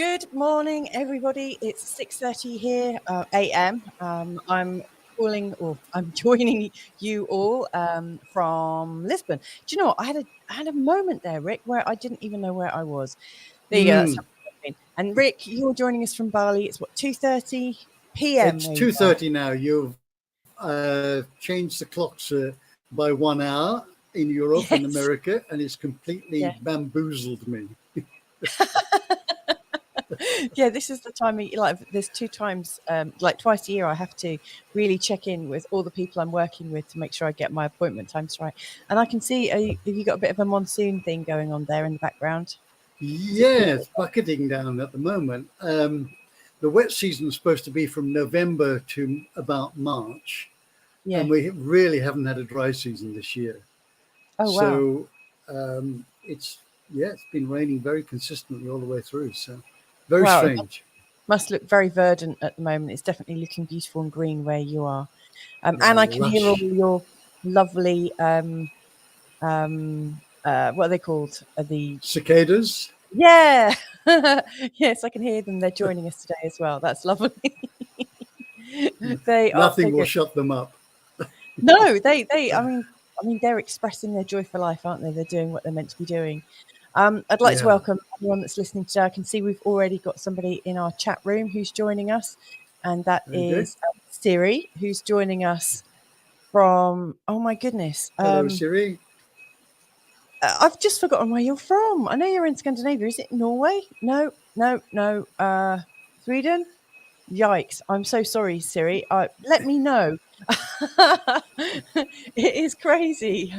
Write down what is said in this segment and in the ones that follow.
Good morning, everybody. It's 6:30 here, a.m. I'm I'm joining you all from Lisbon. Do you know what? I had a moment there, Rick, where I didn't even know where I was. There you go. That's how it's been. And Rick, you're joining us from Bali. It's what, 2:30 p.m. It's where you are? 2:30 now. You've changed the clocks by 1 hour in Europe and Yes. America, and it's completely Yeah. bamboozled me. Yeah, this is the time like there's two times like twice a year I have to really check in with all the people I'm working with to make sure I get my appointment times right. And I can see have you got a bit of a monsoon thing going on there in the background? Yeah, it's bucketing down at the moment. The wet season is supposed to be from November to about March, and we really haven't had a dry season this year. Oh, wow. So it's been raining very consistently all the way through. So very strange. Must look very verdant at the moment. It's definitely looking beautiful and green where you are. And I can hear all your lovely what are they called? The cicadas. Yeah. Yes, I can hear them. They're joining us today as well. That's lovely. Nothing will shut them up. No, I mean, they're expressing their joy for life, aren't they? They're doing what they're meant to be doing. I'd like to welcome everyone that's listening today. I can see we've already got somebody in our chat room who's joining us, and that is Siri, who's joining us from, oh my goodness. Hello, Siri. I've just forgotten where you're from. I know you're in Scandinavia. Is it Norway? No. Sweden? Yikes. I'm so sorry, Siri. Let me know. It is crazy.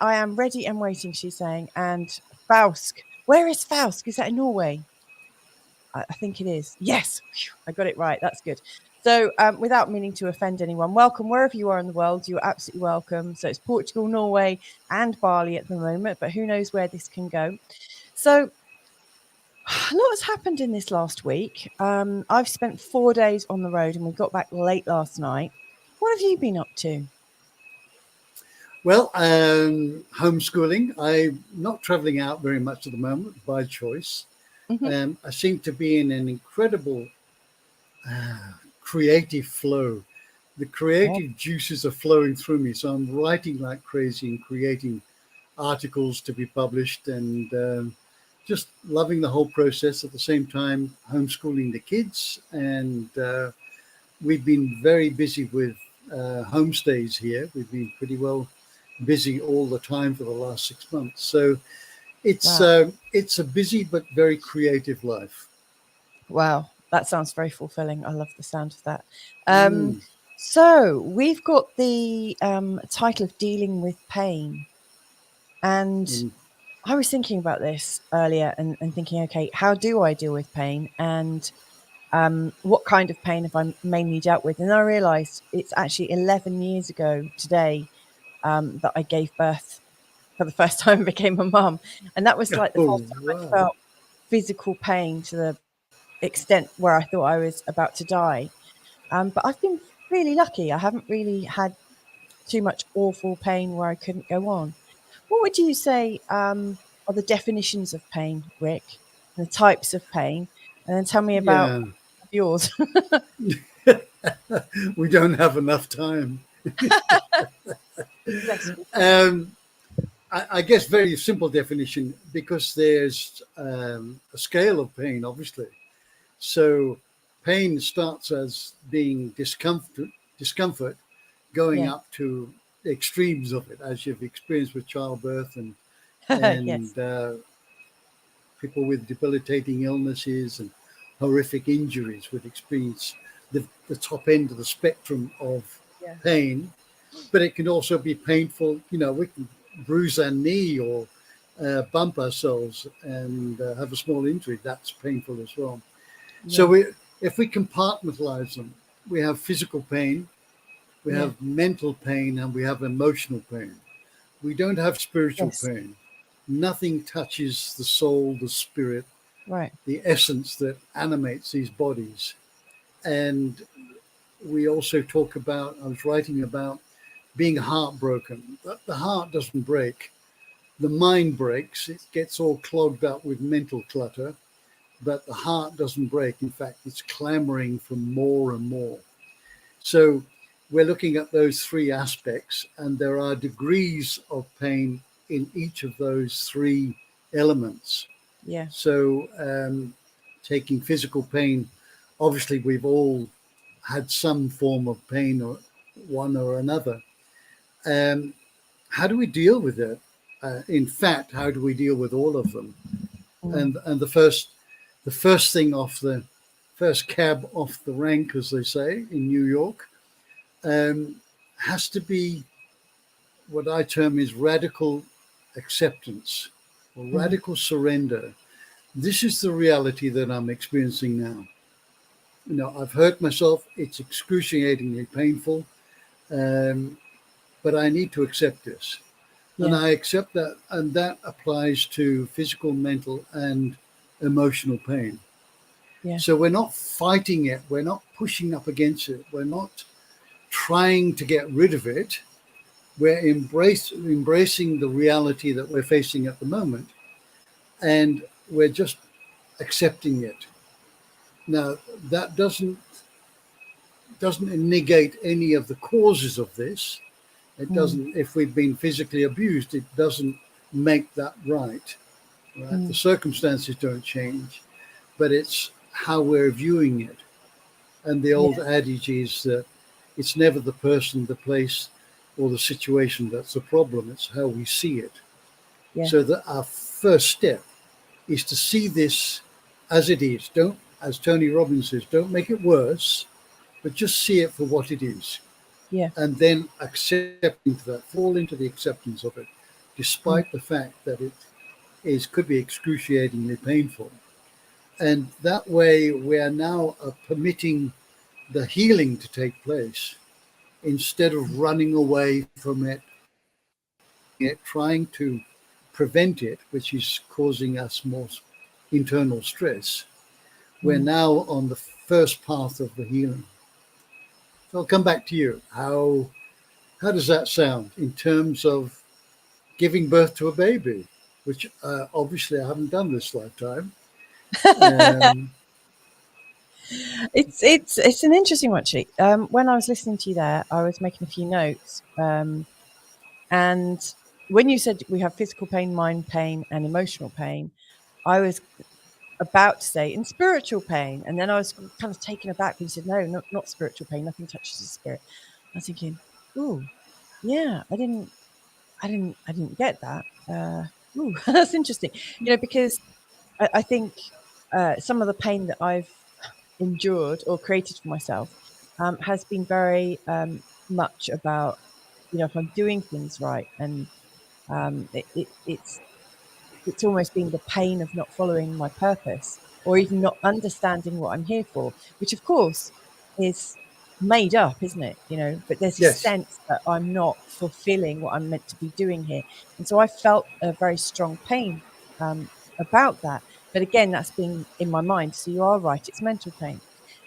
I am ready and waiting, she's saying. And Fausk. Where is Fausk? Is that in Norway? I think it is. Yes. I got it right. That's good. So without meaning to offend anyone, welcome wherever you are in the world. You're absolutely welcome. So it's Portugal, Norway and Bali at the moment, but who knows where this can go. So a lot has happened in this last week. I've spent 4 days on the road and we got back late last night. What have you been up to? Well, homeschooling. I'm not traveling out very much at the moment by choice. I seem to be in an incredible creative flow. The creative juices are flowing through me. So I'm writing like crazy and creating articles to be published and just loving the whole process. At the same time, homeschooling the kids. And we've been very busy with homestays here. We've been pretty well busy all the time for the last 6 months. So it's a busy but very creative life. Wow, that sounds very fulfilling. I love the sound of that. So we've got the title of Dealing with Pain. And I was thinking about this earlier and thinking, okay, how do I deal with pain? And what kind of pain have I mainly dealt with? And I realized it's actually 11 years ago today that I gave birth for the first time and became a mum. And that was like the first time I felt physical pain to the extent where I thought I was about to die. But I've been really lucky. I haven't really had too much awful pain where I couldn't go on. What would you say are the definitions of pain, Rick, and the types of pain? And then tell me about yours. We don't have enough time. I guess very simple definition, because there's a scale of pain, obviously. So pain starts as being discomfort going up to extremes of it, as you've experienced with childbirth and people with debilitating illnesses and horrific injuries would experience the top end of the spectrum of pain. But it can also be painful. You know, we can bruise our knee or bump ourselves and have a small injury. That's painful as well. So if we compartmentalize them, we have physical pain, we have mental pain, and we have emotional pain. We don't have spiritual pain. Nothing touches the soul, the spirit, the essence that animates these bodies. And we also talk about, I was writing about being heartbroken. The heart doesn't break. the mind breaks, it gets all clogged up with mental clutter, but the heart doesn't break. In fact, it's clamoring for more and more. So we're looking at those three aspects, and there are degrees of pain in each of those three elements. Yeah. So taking physical pain, obviously we've all had some form of pain or one or another. How do we deal with it? In fact, how do we deal with all of them? And the first thing off the first cab off the rank, as they say in New York, has to be what I term is radical acceptance or radical surrender. This is the reality that I'm experiencing now. You know, I've hurt myself. It's excruciatingly painful, but I need to accept this. And I accept that, and that applies to physical, mental, and emotional pain. Yeah. So we're not fighting it. We're not pushing up against it. We're not trying to get rid of it. We're embracing the reality that we're facing at the moment, and we're just accepting it. Now, that doesn't negate any of the causes of this. It doesn't, if we've been physically abused, it doesn't make that right. The circumstances don't change, but it's how we're viewing it. And the old adage is that it's never the person, the place, or the situation that's the problem. It's how we see it. Yeah. So that our first step is to see this as it is. Don't, as Tony Robbins says, don't make it worse, but just see it for what it is. Yeah. And then accepting that, fall into the acceptance of it, despite the fact that it could be excruciatingly painful. And that way we are now permitting the healing to take place instead of running away from it, trying to prevent it, which is causing us more internal stress. We're now on the first path of the healing. So I'll come back to you. How does that sound in terms of giving birth to a baby, which obviously I haven't done this lifetime? It's an interesting one, actually. When I was listening to you there, I was making a few notes. And when you said we have physical pain, mind pain, and emotional pain, I was about to say in spiritual pain, and then I was kind of taken aback when you said no, not spiritual pain. Nothing touches the spirit. I was thinking, oh, yeah, I didn't get that. That's interesting. You know, because I think some of the pain that I've endured or created for myself has been very much about, you know, if I'm doing things right, and it's almost been the pain of not following my purpose or even not understanding what I'm here for, which of course is made up, isn't it? You know, but there's a sense that I'm not fulfilling what I'm meant to be doing here. And so I felt a very strong pain about that. But again, that's been in my mind. So you are right, it's mental pain.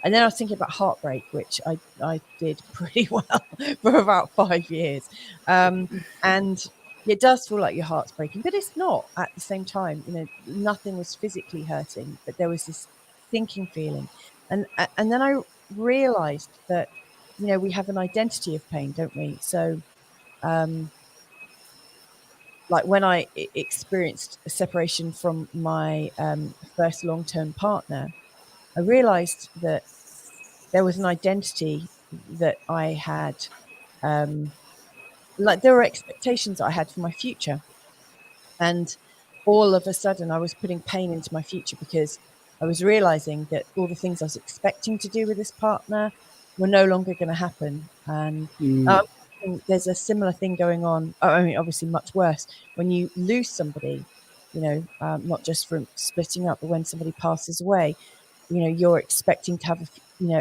And then I was thinking about heartbreak, which I did pretty well for about 5 years. And it does feel like your heart's breaking, but it's not at the same time. You know, nothing was physically hurting, but there was this thinking feeling. And then I realized that, you know, we have an identity of pain, don't we? So like when I experienced a separation from my first long-term partner, I realized that there was an identity that I had, like there were expectations I had for my future. And all of a sudden I was putting pain into my future because I was realizing that all the things I was expecting to do with this partner were no longer going to happen. And there's a similar thing going on. I mean, obviously much worse when you lose somebody, you know, not just from splitting up, but when somebody passes away, you know, you're expecting to have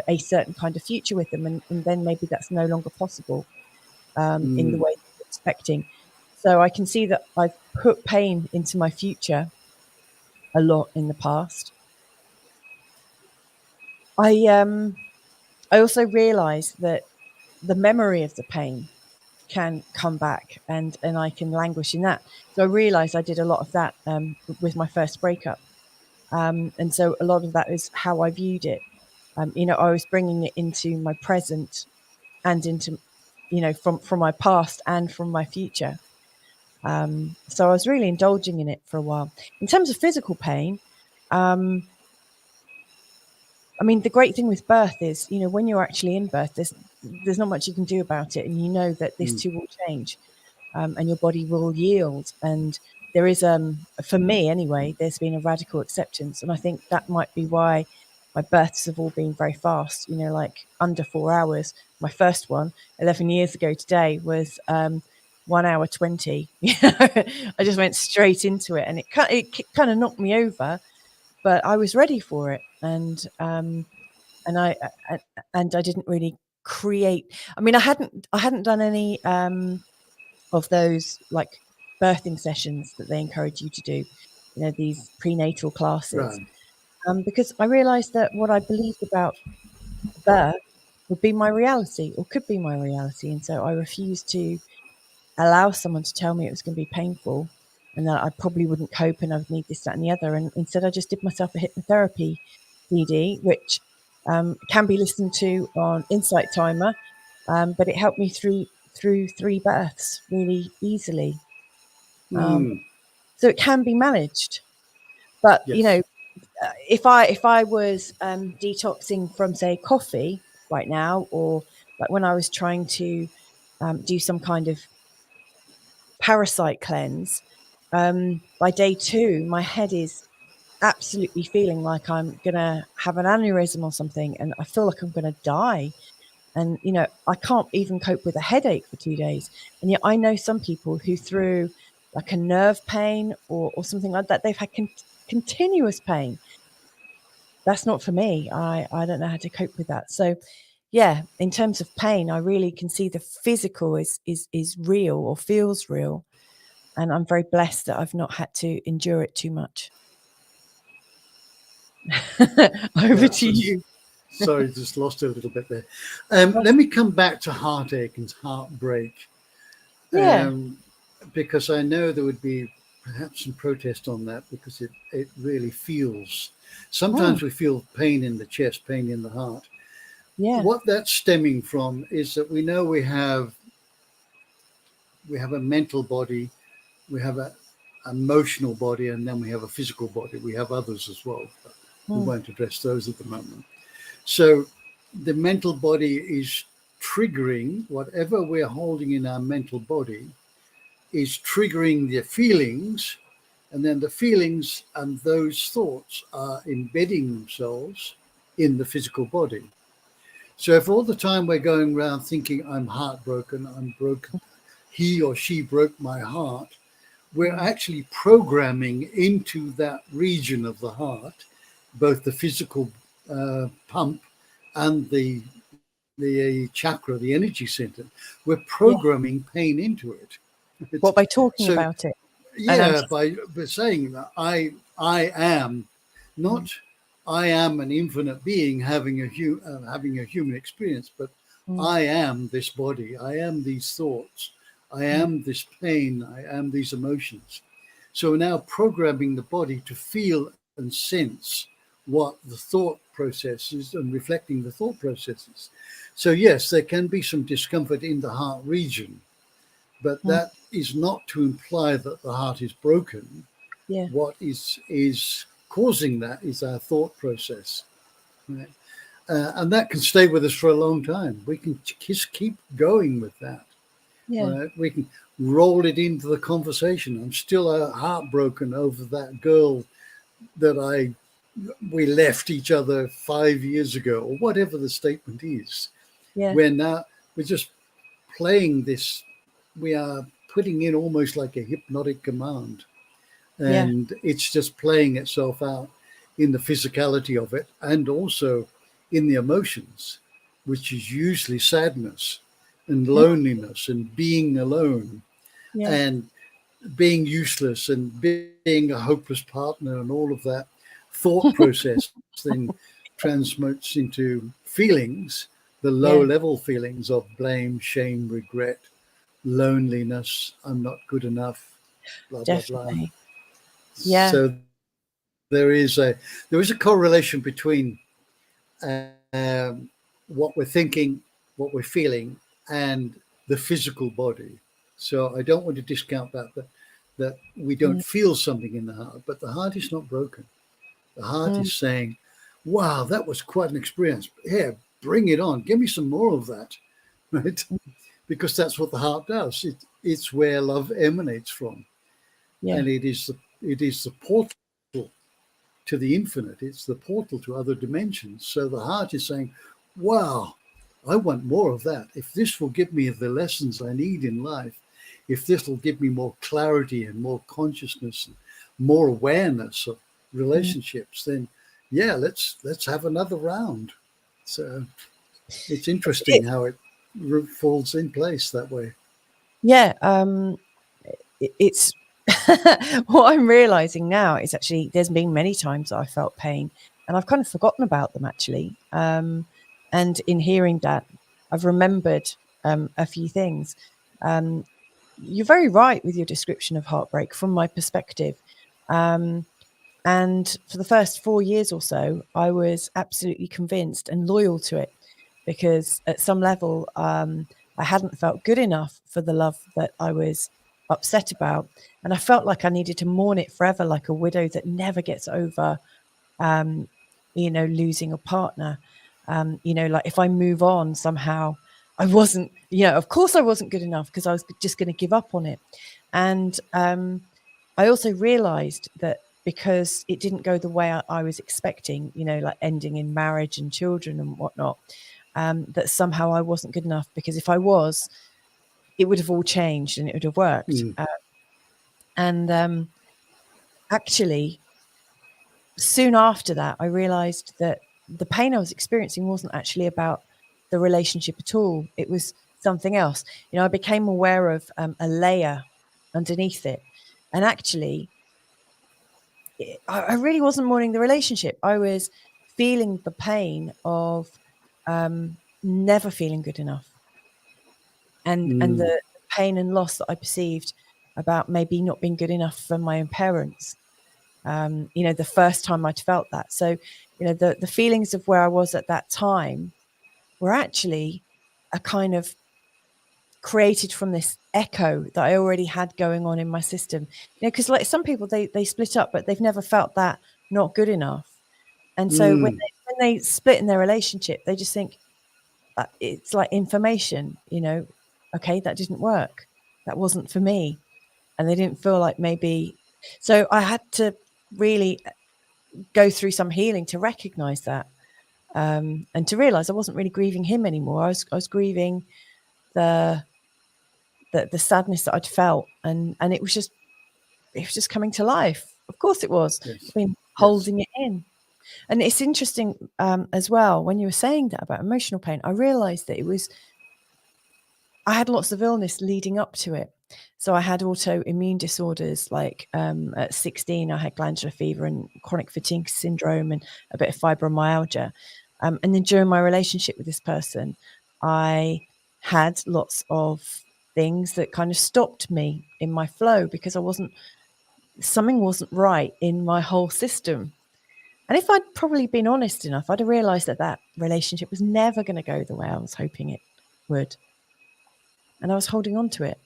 a certain kind of future with them. And then maybe that's no longer possible in the way you're expecting. So I can see that I've put pain into my future a lot in the past. I also realized that the memory of the pain can come back, and I can languish in that. So I realized I did a lot of that with my first breakup. And so a lot of that is how I viewed it. I was bringing it into my present and into, from my past and from my future. So I was really indulging in it for a while. In terms of physical pain, the great thing with birth is, when you're actually in birth, there's not much you can do about it. And you know that this too will change, and your body will yield. And there is, for me anyway, there's been a radical acceptance. And I think that might be why my births have all been very fast, like under 4 hours. My first one 11 years ago today was 1 hour 20. I just went straight into it, and it kind of knocked me over, but I was ready for it. And I didn't really create. I hadn't done any of those like birthing sessions that they encourage you to do, these prenatal classes, Right. because I realized that what I believed about birth would be my reality, or could be my reality. And so I refused to allow someone to tell me it was going to be painful and that I probably wouldn't cope and I would need this, that, and the other. And instead, I just did myself a hypnotherapy CD, which can be listened to on Insight Timer, but it helped me through 3 births really easily. So it can be managed. But Yes. if I was detoxing from, say, coffee right now, or like when I was trying to do some kind of parasite cleanse, by day 2, my head is absolutely feeling like I'm gonna have an aneurysm or something, and I feel like I'm gonna die. And I can't even cope with a headache for 2 days. And yet I know some people who, through like a nerve pain or something like that, they've had continuous pain. That's not for me. I don't know how to cope with that. So yeah, in terms of pain, I really can see the physical is real, or feels real. And I'm very blessed that I've not had to endure it too much. Over to you. Sorry, just lost it a little bit there. Let me come back to heartache and heartbreak, Yeah. because I know there would be perhaps some protest on that, because it really feels. Sometimes we feel pain in the chest, pain in the heart. Yeah. What that's stemming from is that we know we have a mental body, we have a emotional body, and then we have a physical body. We have others as well, but we won't address those at the moment. So the mental body is triggering whatever we're holding in our mental body, is triggering the feelings, and then the feelings and those thoughts are embedding themselves in the physical body. So if all the time we're going around thinking, I'm heartbroken, I'm broken, he or she broke my heart, we're actually programming into that region of the heart both the physical pump and the chakra, the energy center. We're programming pain into it. What, by talking So about it? yeah, by saying that I am not I am an infinite being having a human experience, but I am this body, I am these thoughts, I am this pain, I am these emotions. So we're now programming the body to feel and sense what the thought process is, and reflecting the thought processes. So yes, there can be some discomfort in the heart region, but that is not to imply that the heart is broken. Yeah. What is causing that is our thought process, right? And that can stay with us for a long time. We can just keep going with that. Yeah. Right? We can roll it into the conversation. I'm still heartbroken over that girl that we left each other 5 years ago, or whatever the statement is. Yeah. We're just playing this. We are putting in almost like a hypnotic command, and it's just playing itself out in the physicality of it, and also in the emotions, which is usually sadness and loneliness and being alone and being useless and being a hopeless partner, and all of that thought process then transmutes into feelings, the low level feelings of blame, shame, regret, loneliness, I'm not good enough, blah, blah, blah. Definitely. Yeah. So there is a correlation between what we're thinking, what we're feeling, and the physical body. So I don't want to discount that we don't feel something in the heart, but the heart is not broken. The heart is saying, wow, that was quite an experience. Yeah, bring it on. Give me some more of that, right? Because that's what the heart does. It's where love emanates from. Yeah. And it is the portal to the infinite. It's the portal to other dimensions. So the heart is saying, wow, I want more of that. If this will give me the lessons I need in life, if this will give me more clarity and more consciousness and more awareness of relationships, then yeah, let's have another round. So it's interesting how it falls in place that way. Yeah. It's what I'm realizing now is actually there's been many times that I felt pain and I've kind of forgotten about them actually. And in hearing that, I've remembered a few things. You're very right with your description of heartbreak from my perspective. And for the first 4 years or so, I was absolutely convinced and loyal to it because at some level, I hadn't felt good enough for the love that I was upset about. And I felt like I needed to mourn it forever, like a widow that never gets over, losing a partner. Like if I move on somehow, I wasn't, of course I wasn't good enough because I was just going to give up on it. And I also realized that because it didn't go the way I was expecting, like ending in marriage and children and whatnot, that somehow I wasn't good enough because if I was, it would have all changed and it would have worked. Actually, soon after that, I realized that the pain I was experiencing wasn't actually about the relationship at all. It was something else. I became aware of a layer underneath it. And actually, I really wasn't mourning the relationship. I was feeling the pain of never feeling good enough. And the pain and loss that I perceived about maybe not being good enough for my own parents. The first time I'd felt that. So, the feelings of where I was at that time were actually a kind of created from this echo that I already had going on in my system. Because like some people, they split up, but they've never felt that not good enough. And so when they split in their relationship, they just think it's like information, okay, that didn't work. That wasn't for me. And they didn't feel like maybe. So I had to really go through some healing to recognize that and to realize I wasn't really grieving him anymore. I was grieving the sadness that I'd felt, and it was just coming to life. Of course it was. Yes. I've been holding it in. And it's interesting as well, when you were saying that about emotional pain, I realized that I had lots of illness leading up to it. So I had autoimmune disorders, like at 16, I had glandular fever and chronic fatigue syndrome and a bit of fibromyalgia. And then during my relationship with this person, I had lots of things that kind of stopped me in my flow because something wasn't right in my whole system. And if I'd probably been honest enough, I'd have realized that relationship was never going to go the way I was hoping it would. And I was holding on to it.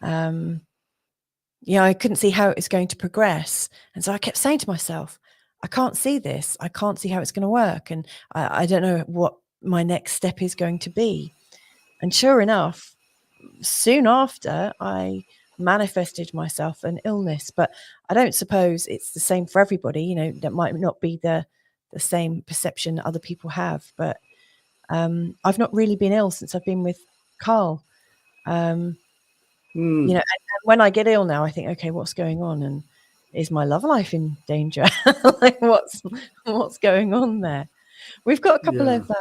I couldn't see how it was going to progress. And so I kept saying to myself, I can't see this. I can't see how it's going to work. And I don't know what my next step is going to be. And sure enough, soon after, I manifested myself an illness. But I don't suppose it's the same for everybody. That might not be the same perception other people have. But I've not really been ill since I've been with Carl. And when I get ill now, I think, okay, what's going on? And is my love life in danger? Like what's going on there? We've got a couple of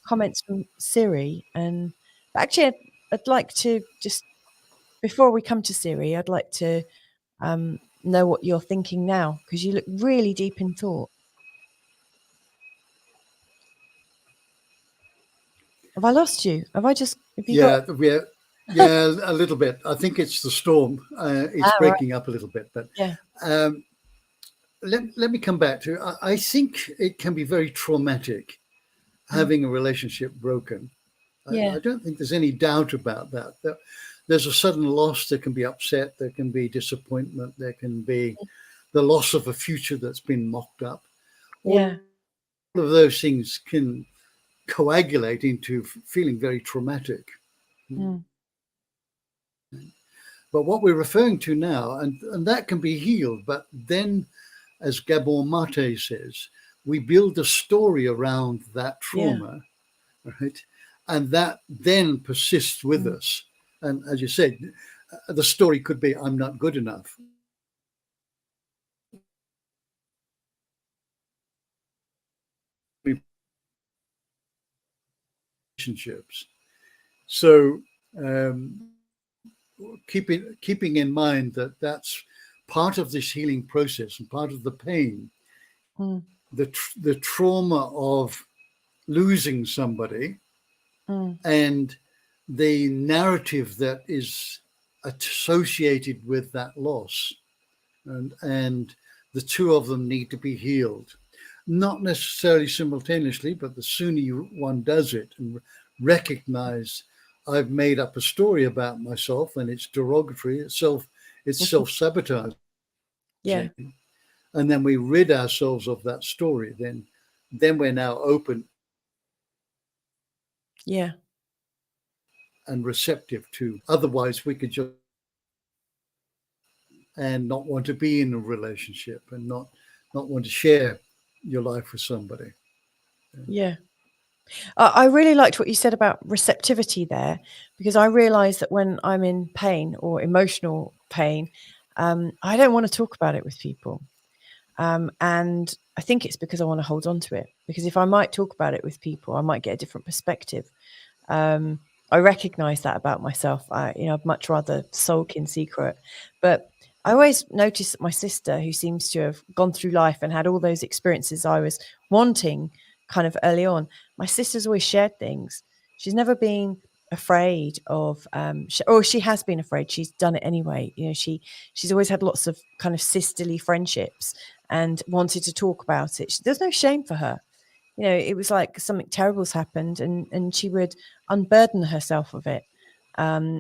comments from Siri, and actually I'd like to just, before we come to Siri, I'd like to know what you're thinking now, because you look really deep in thought. Have I lost you? Have you got... Yeah, a little bit. I think it's the storm. It's Right. breaking up a little bit, but Yeah. Let me come back to. I think it can be very traumatic having a relationship broken. Yeah. I don't think there's any doubt about that. There's a sudden loss. There can be upset. There can be disappointment. There can be the loss of a future that's been mocked up. All Yeah. of those things can coagulate into feeling very traumatic. Mm. But what we're referring to now, and that can be healed, but then, as Gabor Mate says, we build a story around that trauma, right? And that then persists with us. And as you said, the story could be, I'm not good enough. Relationships. So keeping in mind that that's part of this healing process and part of the pain, the trauma of losing somebody, and the narrative that is associated with that loss, and the two of them need to be healed, not necessarily simultaneously, but the sooner one does it and recognize I've made up a story about myself and it's derogatory, it's self-sabotaging, Yeah. and then we rid ourselves of that story, then we're now open and receptive to. Otherwise we could just and not want to be in a relationship and not want to share your life with somebody. Yeah. I really liked what you said about receptivity there, because I realize that when I'm in pain or emotional pain, I don't want to talk about it with people. And I think it's because I want to hold on to it, because if I might talk about it with people, I might get a different perspective. I recognize that about myself. I'd much rather sulk in secret. But I always notice that my sister, who seems to have gone through life and had all those experiences I was wanting kind of early on, my sister's always shared things. She's never been afraid of, or she has been afraid. She's done it anyway. She's always had lots of kind of sisterly friendships and wanted to talk about it. There's no shame for her. It was like something terrible's happened, and she would unburden herself of it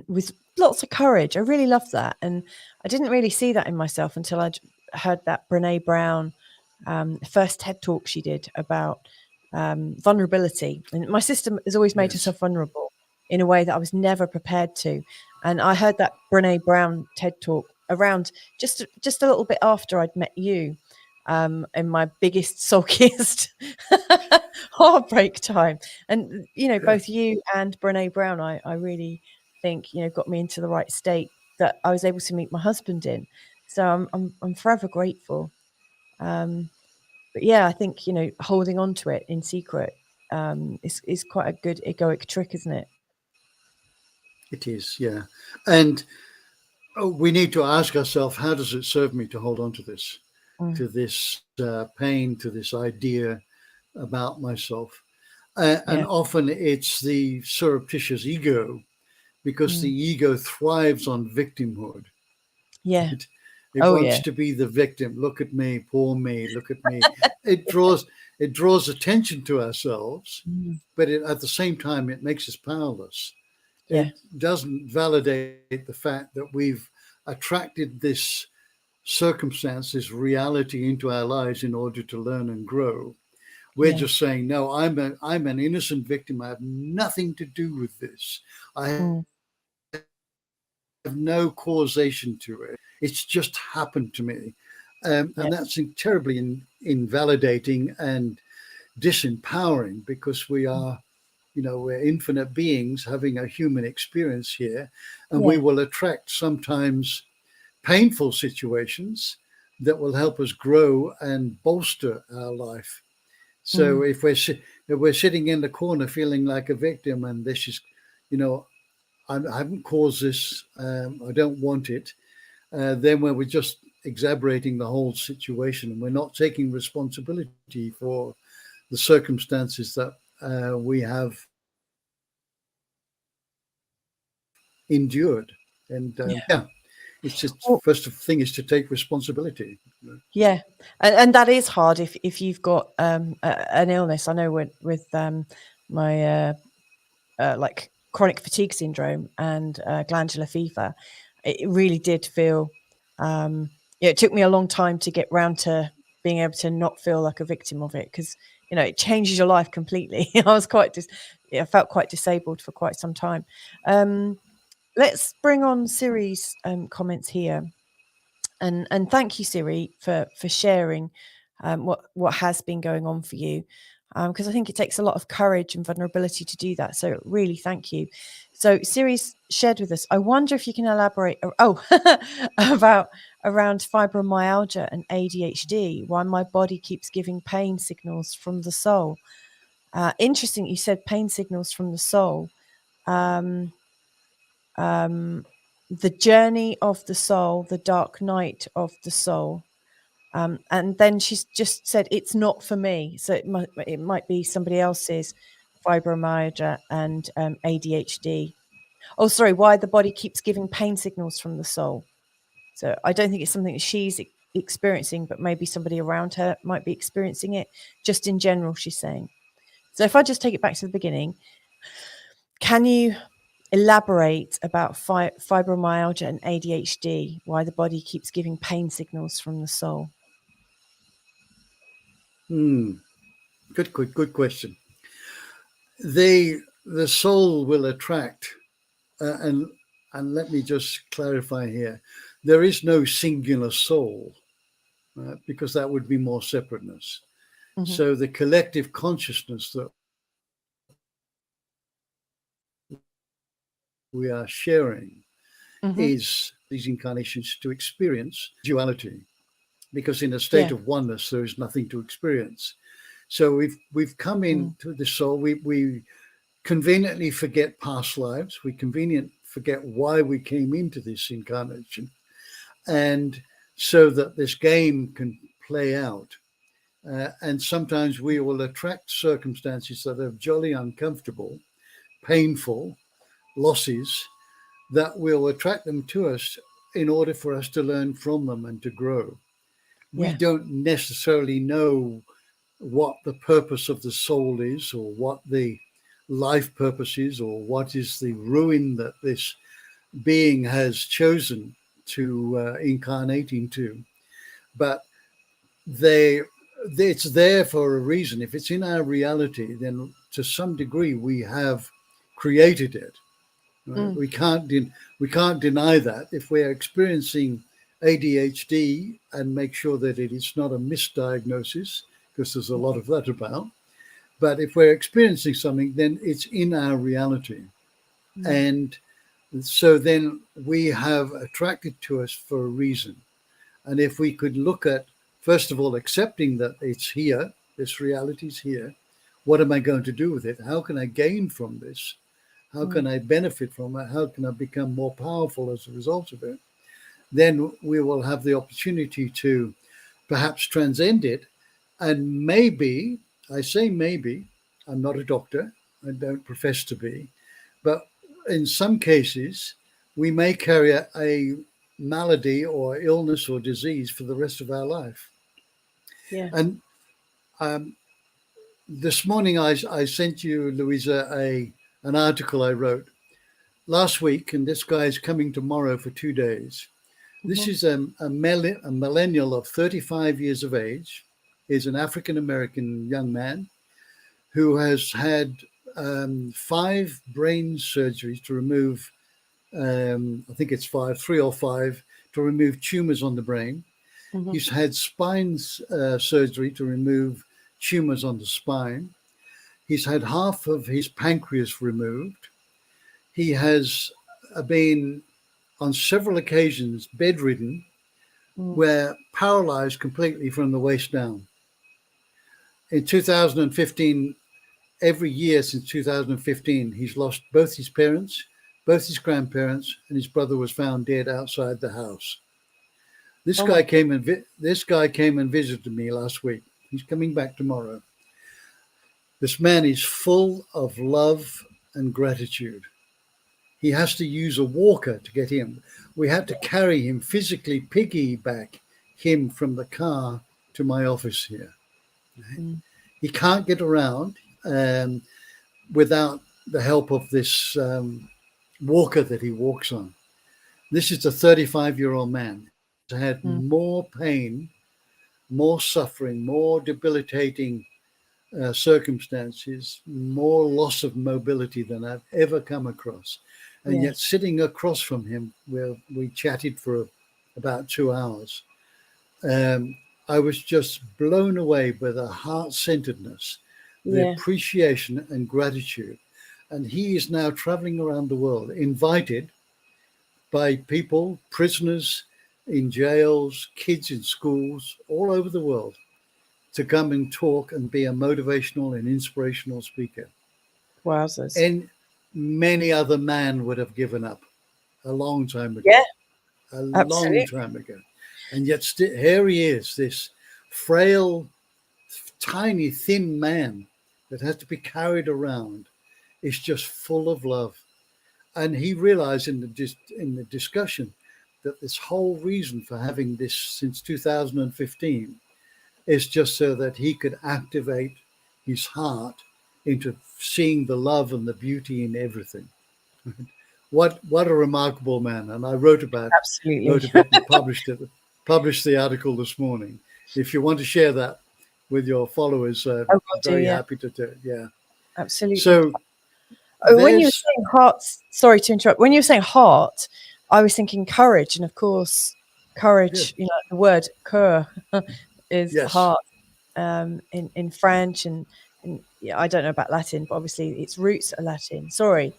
with lots of courage. I really love that. And I didn't really see that in myself until I'd heard that Brene Brown first TED talk she did about vulnerability. And my sister has always made herself vulnerable in a way that I was never prepared to. And I heard that Brene Brown TED talk around just a little bit after I'd met you. In my biggest, sulkiest heartbreak time. And, both you and Brene Brown, I really think, got me into the right state that I was able to meet my husband in. So I'm forever grateful. But yeah, I think, holding on to it in secret is quite a good egoic trick, isn't it? It is, yeah. And we need to ask ourselves, how does it serve me to hold on to this? To this pain, to this idea about myself. And often it's the surreptitious ego, because the ego thrives on victimhood. Yeah. It wants to be the victim. Look at me, poor me, look at me. It draws attention to ourselves, but at the same time, it makes us powerless. It doesn't validate the fact that we've attracted this circumstance, this reality into our lives in order to learn and grow. We're just saying, no, I'm an innocent victim. I have nothing to do with this. I have no causation to it. It's just happened to me. And that's terribly invalidating and disempowering, because we are, we're infinite beings having a human experience here, and we will attract sometimes painful situations that will help us grow and bolster our life. So if we're sitting in the corner feeling like a victim, and this is, I haven't caused this, I don't want it, then we're just exaggerating the whole situation, and we're not taking responsibility for the circumstances that we have endured. And it's just, Well, first thing is to take responsibility. yeah, and that is hard if you've got an illness. I know with my like chronic fatigue syndrome and glandular fever, it really did feel. It took me a long time to get round to being able to not feel like a victim of it, because it changes your life completely. I was I felt quite disabled for quite some time. Let's bring on Siri's comments here. And thank you, Siri, for sharing what has been going on for you, because I think it takes a lot of courage and vulnerability to do that. So really, thank you. So Siri's shared with us. I wonder if you can elaborate. About around fibromyalgia and ADHD. Why my body keeps giving pain signals from the soul. Interesting. You said pain signals from the soul. The journey of the soul, the dark night of the soul. And then she's just said, it's not for me. So it might be somebody else's fibromyalgia and ADHD. Oh, sorry, why the body keeps giving pain signals from the soul. So I don't think it's something that she's experiencing, but maybe somebody around her might be experiencing it. Just in general, she's saying. So if I just take it back to the beginning, can you elaborate about fibromyalgia and ADHD, why the body keeps giving pain signals from the soul? Good question. The soul will attract, and let me just clarify here, there is no singular soul, because that would be more separateness. Mm-hmm. So the collective consciousness that we are sharing is these incarnations to experience duality, because in a state of oneness there is nothing to experience. So we've come into the soul. We conveniently forget past lives. We conveniently forget why we came into this incarnation, and so that this game can play out. And sometimes we will attract circumstances that are jolly uncomfortable, painful, losses, that will attract them to us in order for us to learn from them and to grow. We don't necessarily know what the purpose of the soul is, or what the life purpose is, or what is the ruin that this being has chosen to incarnate into. But it's there for a reason. If it's in our reality, then to some degree we have created it. Right? We can't deny that. If we're experiencing ADHD, and make sure that it is not a misdiagnosis, because there's a lot of that about. But if we're experiencing something, then it's in our reality. And so then we have attracted to us for a reason. And if we could look at, first of all, accepting that it's here, this reality is here, what am I going to do with it? How can I gain from this? How can I benefit from it? How can I become more powerful as a result of it? Then we will have the opportunity to perhaps transcend it. And maybe, I say maybe, I'm not a doctor, I don't profess to be, but in some cases, we may carry a malady or illness or disease for the rest of our life. Yeah. And this morning I sent you, Louisa, an article I wrote last week, and this guy is coming tomorrow for 2 days. This is a millennial of 35 years of age. He's an African-American young man who has had 5 brain surgeries to remove, I think it's 3 or 5, to remove tumors on the brain. He's had spine surgery to remove tumors on the spine. He's had half of his pancreas removed. He has been on several occasions bedridden, where paralyzed completely from the waist down. In 2015, every year since 2015, he's lost both his parents, both his grandparents, and his brother was found dead outside the house. This guy came and visited me last week. He's coming back tomorrow. This man is full of love and gratitude. He has to use a walker to get him. We had to carry him, physically piggyback him from the car to my office here. Right? He can't get around without the help of this walker that he walks on. This is a 35-year-old man. He's had more pain, more suffering, more debilitating circumstances, more loss of mobility than I've ever come across. And yet sitting across from him, where we chatted for about 2 hours, I was just blown away by the heart-centeredness, the appreciation and gratitude. And he is now traveling around the world, invited by people, prisoners in jails, kids in schools, all over the world, to come and talk and be a motivational and inspirational speaker. Wowzers. And many other men would have given up a long time ago. Yeah, long time ago. And yet here he is, this frail, tiny, thin man that has to be carried around, is just full of love. And he realized in the discussion that this whole reason for having this since 2015 is just so that he could activate his heart into seeing the love and the beauty in everything. What a remarkable man. And I wrote a bit and published the article this morning. If you want to share that with your followers, very happy to do it. Yeah, absolutely. So when you were saying heart, sorry to interrupt, when you were saying heart, I was thinking courage. And of course, courage, you know, the word cœur is heart in French. And yeah, I don't know about Latin, but obviously its roots are Latin. Sorry.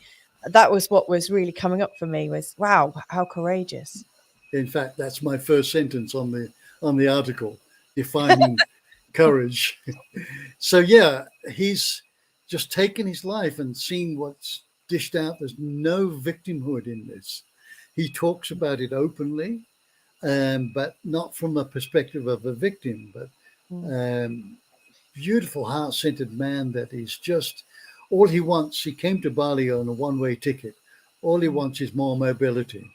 That was what was really coming up for me was, wow, how courageous. In fact, that's my first sentence on the article, defining courage. So yeah, he's just taken his life and seen what's dished out. There's no victimhood in this. He talks about it openly, but not from a perspective of a victim, but beautiful, heart-centered man that is just, all he wants, he came to Bali on a one-way ticket. All he wants is more mobility.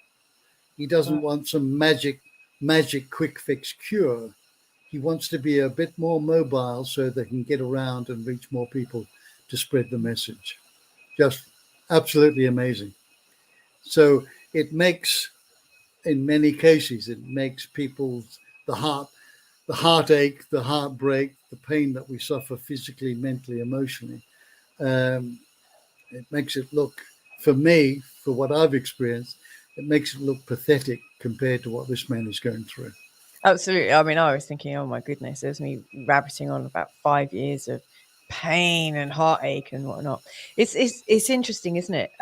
He doesn't want some magic quick fix cure. He wants to be a bit more mobile so they can get around and reach more people to spread the message. Just absolutely amazing. So it makes, in many cases, it makes people's, the heartache, the heartbreak, the pain that we suffer physically, mentally, emotionally. It makes it look, for me, for what I've experienced, it makes it look pathetic compared to what this man is going through. Absolutely. I mean, I was thinking, oh my goodness, there's me rabbiting on about 5 years of pain and heartache and whatnot. It's interesting, isn't it?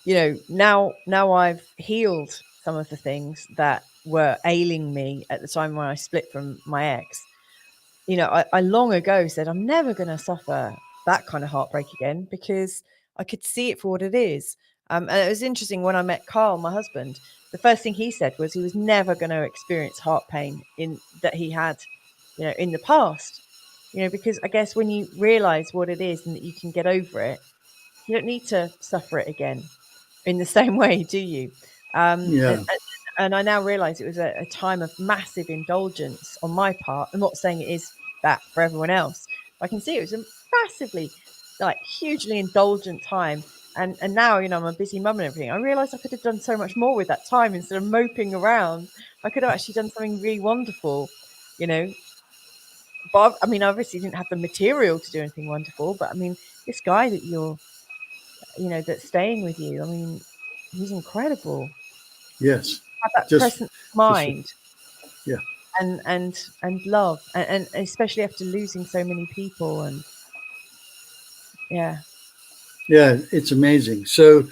You know, now I've healed some of the things that were ailing me at the time when I split from my ex. You know, I long ago said I'm never going to suffer that kind of heartbreak again because I could see it for what it is. And it was interesting when I met Carl, my husband, the first thing he said was he was never going to experience heart pain that he had, you know, in the past, you know, because I guess when you realize what it is and that you can get over it, you don't need to suffer it again in the same way, do you? And I now realize it was a time of massive indulgence on my part. I'm not saying it is that for everyone else. I can see it was a massively, like, hugely indulgent time. And now, you know, I'm a busy mum and everything. I realized I could have done so much more with that time instead of moping around. I could have actually done something really wonderful, you know. But I mean, I obviously didn't have the material to do anything wonderful. But I mean, this guy that you're, you know, that's staying with you, I mean, he's incredible. Yes. Have that presence of mind. Yeah. And love, and especially after losing so many people. And yeah, it's amazing. So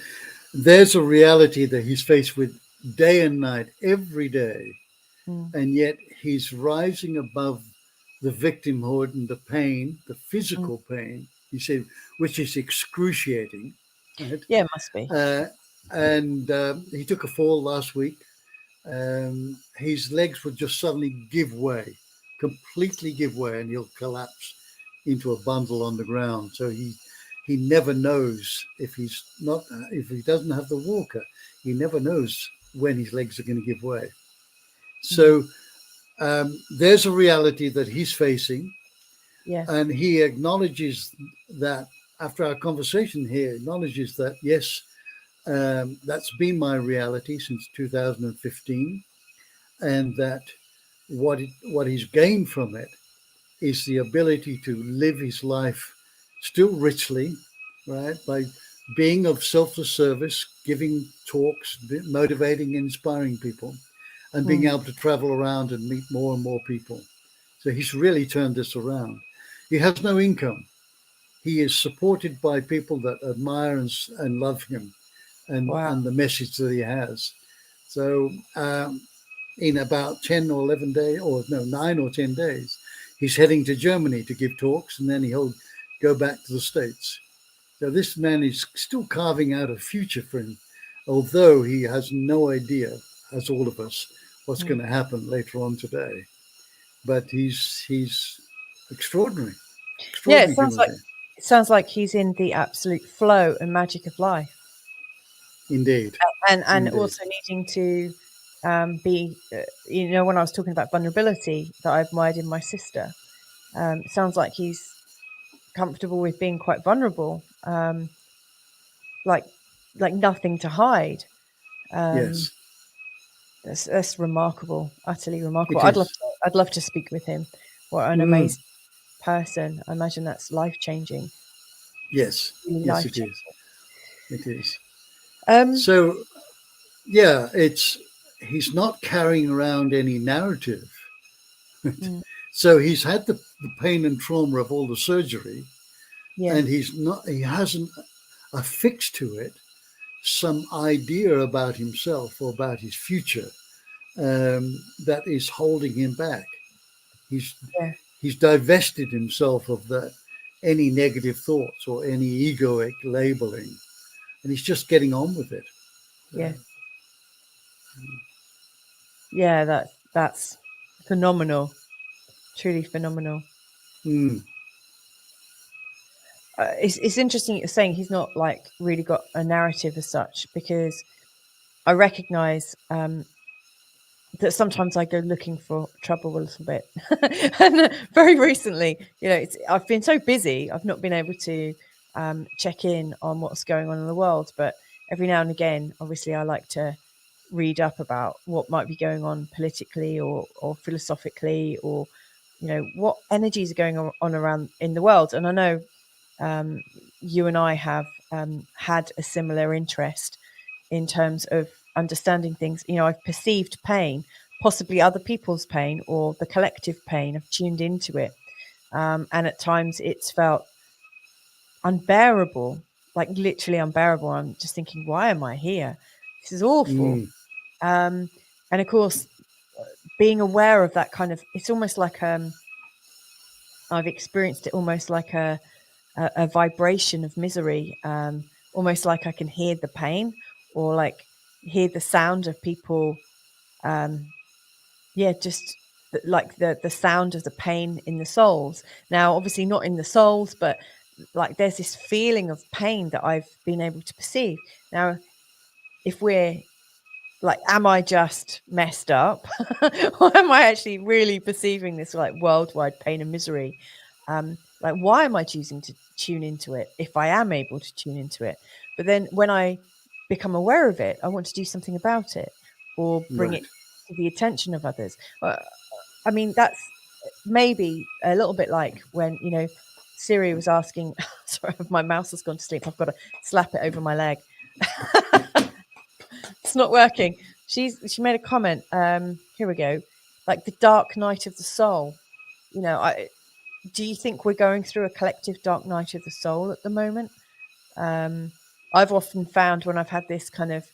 there's a reality that he's faced with day and night, every day, and yet he's rising above the victimhood and the pain, the physical pain, he said, which is excruciating. Right? Yeah, it must be. And he took a fall last week. His legs would just suddenly completely give way, and he'll collapse into a bundle on the ground. So he never knows if he doesn't have the walker, he never knows when his legs are going to give way. So there's a reality that he's facing. Yes. And he acknowledges that, after our conversation here, acknowledges that, yes, that's been my reality since 2015, and that what he's gained from it is the ability to live his life still richly, right, by being of selfless service, giving talks, motivating, inspiring people, and being able to travel around and meet more and more people. So he's really turned this around. He has no income. He is supported by people that admire and love him, and the message that he has. So in about 10 or 11 days, or no, 9 or 10 days, he's heading to Germany to give talks, and then he'll go back to the States. So this man is still carving out a future for him, although he has no idea, as all of us, what's going to happen later on today. But he's extraordinary. Yeah, it sounds like he's in the absolute flow and magic of life. Indeed. And Indeed. Also needing to be, when I was talking about vulnerability that I admired in my sister, it sounds like he's comfortable with being quite vulnerable, like nothing to hide. Yes. That's remarkable, utterly remarkable. I'd love to speak with him. What an amazing person. I imagine that's life-changing. Yes. Really yes, life-changing. It is. So, yeah, he's not carrying around any narrative. So he's had the pain and trauma of all the surgery, and he hasn't affixed to it some idea about himself or about his future that is holding him back. He's divested himself of any negative thoughts or any egoic labeling, and he's just getting on with it. That's phenomenal, truly phenomenal. It's interesting you're saying he's not really got a narrative as such, because I recognize that sometimes I go looking for trouble a little bit. And very recently, I've been so busy, I've not been able to check in on what's going on in the world. But every now and again, obviously, I like to read up about what might be going on politically or philosophically, or, what energies are going on around in the world. And I know you and I have had a similar interest in terms of understanding things. I've perceived pain, possibly other people's pain or the collective pain. I've tuned into it. And at times it's felt unbearable, like literally unbearable. I'm just thinking, why am I here? This is awful. And of course, being aware of that kind of, it's almost like I've experienced it almost like a vibration of misery, almost like I can hear the pain, or hear the sound of people, just the sound of the pain in the souls. Now, obviously not in the souls, but there's this feeling of pain that I've been able to perceive. Now, if we're am I just messed up? Or am I actually really perceiving this worldwide pain and misery? Why am I choosing to tune into it if I am able to tune into it? But then when I become aware of it, I want to do something about it or bring it to the attention of others. I mean, that's maybe a little bit like when, Siri was asking, sorry, my mouse has gone to sleep. I've got to slap it over my leg. It's not working. She made a comment. Here we go. The dark night of the soul. Do you think we're going through a collective dark night of the soul at the moment? I've often found when I've had this kind of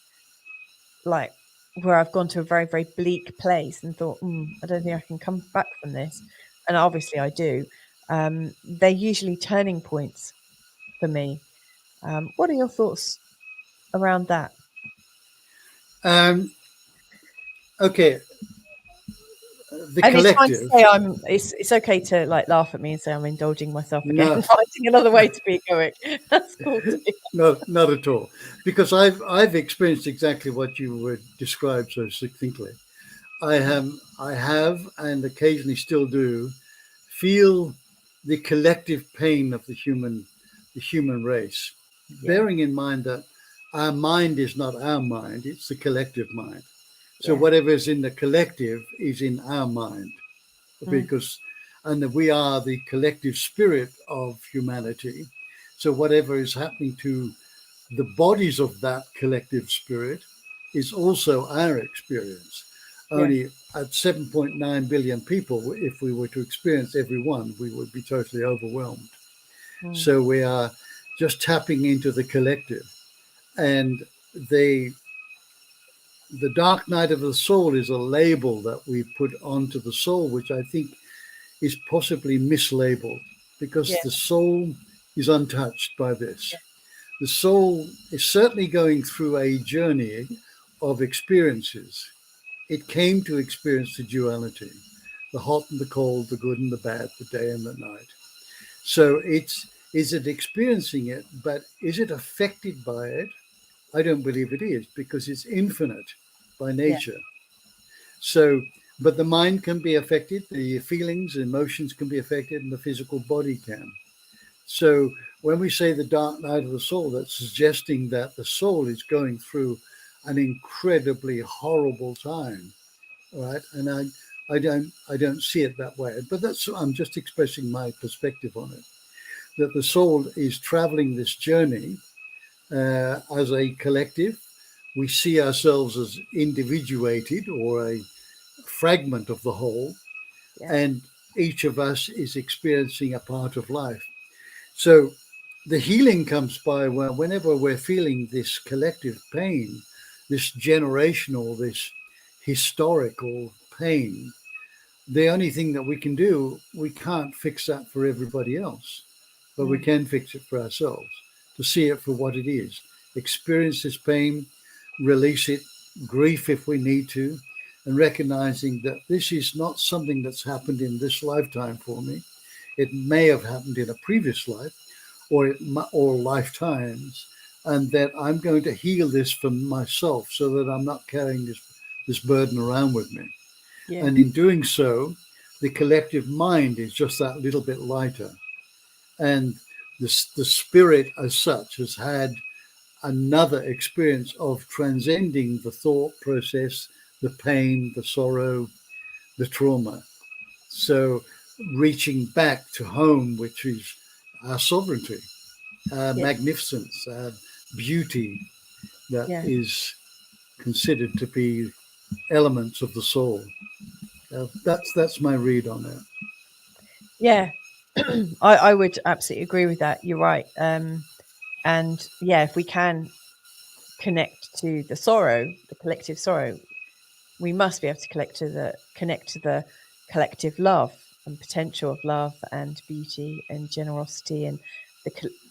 where I've gone to a very, very bleak place and thought, I don't think I can come back from this. And obviously I do. They're usually turning points for me. What are your thoughts around that? Okay. the And it's fine to collective. say it's okay to like laugh at me and say I'm indulging myself again, No, finding another way to be egoic. That's cool too. not at all. Because I've experienced exactly what you would describe so succinctly. I have, and occasionally still do, feel the collective pain of the human race, bearing in mind that our mind is not our mind; it's the collective mind. So Yeah. whatever is in the collective is in our mind, because and that we are the collective spirit of humanity. So whatever is happening to the bodies of that collective spirit is also our experience. Yeah. Only at 7.9 billion people, if we were to experience every one, we would be totally overwhelmed. So we are just tapping into the collective. And the dark night of the soul is a label that we put onto the soul, which I think is possibly mislabeled, because Yeah. the soul is untouched by this. The soul is certainly going through a journey of experiences. It came to experience the duality, the hot and the cold, the good and the bad, the day and the night. So is it experiencing it, but is it affected by it? I don't believe it is, because it's infinite by Yeah. nature. So, but the mind can be affected, the feelings, emotions can be affected, and the physical body can. So when we say the dark night of the soul, that's suggesting that the soul is going through an incredibly horrible time, right? And I don't see it that way, but I'm just expressing my perspective on it. That the soul is traveling this journey as a collective. We see ourselves as individuated or a fragment of the whole, Yeah. and each of us is experiencing a part of life. So the healing comes by whenever we're feeling this collective pain, this generational, this historical pain, the only thing that we can do, we can't fix that for everybody else, but we can fix it for ourselves, to see it for what it is, experience this pain, release it, grief if we need to, and recognizing that this is not something that's happened in this lifetime for me. It may have happened in a previous life, or lifetimes, and that I'm going to heal this for myself so that I'm not carrying this burden around with me. Yeah. And in doing so, the collective mind is just that little bit lighter. And the spirit as such has had another experience of transcending the thought process, the pain, the sorrow, the trauma. So reaching back to home, which is our sovereignty, Yeah. magnificence, beauty that Yeah. is considered to be elements of the soul. That's my read on it. Yeah. I would absolutely agree with that. You're right. And yeah, if we can connect to the sorrow, the collective sorrow, we must be able to connect to the collective love and potential of love and beauty and generosity and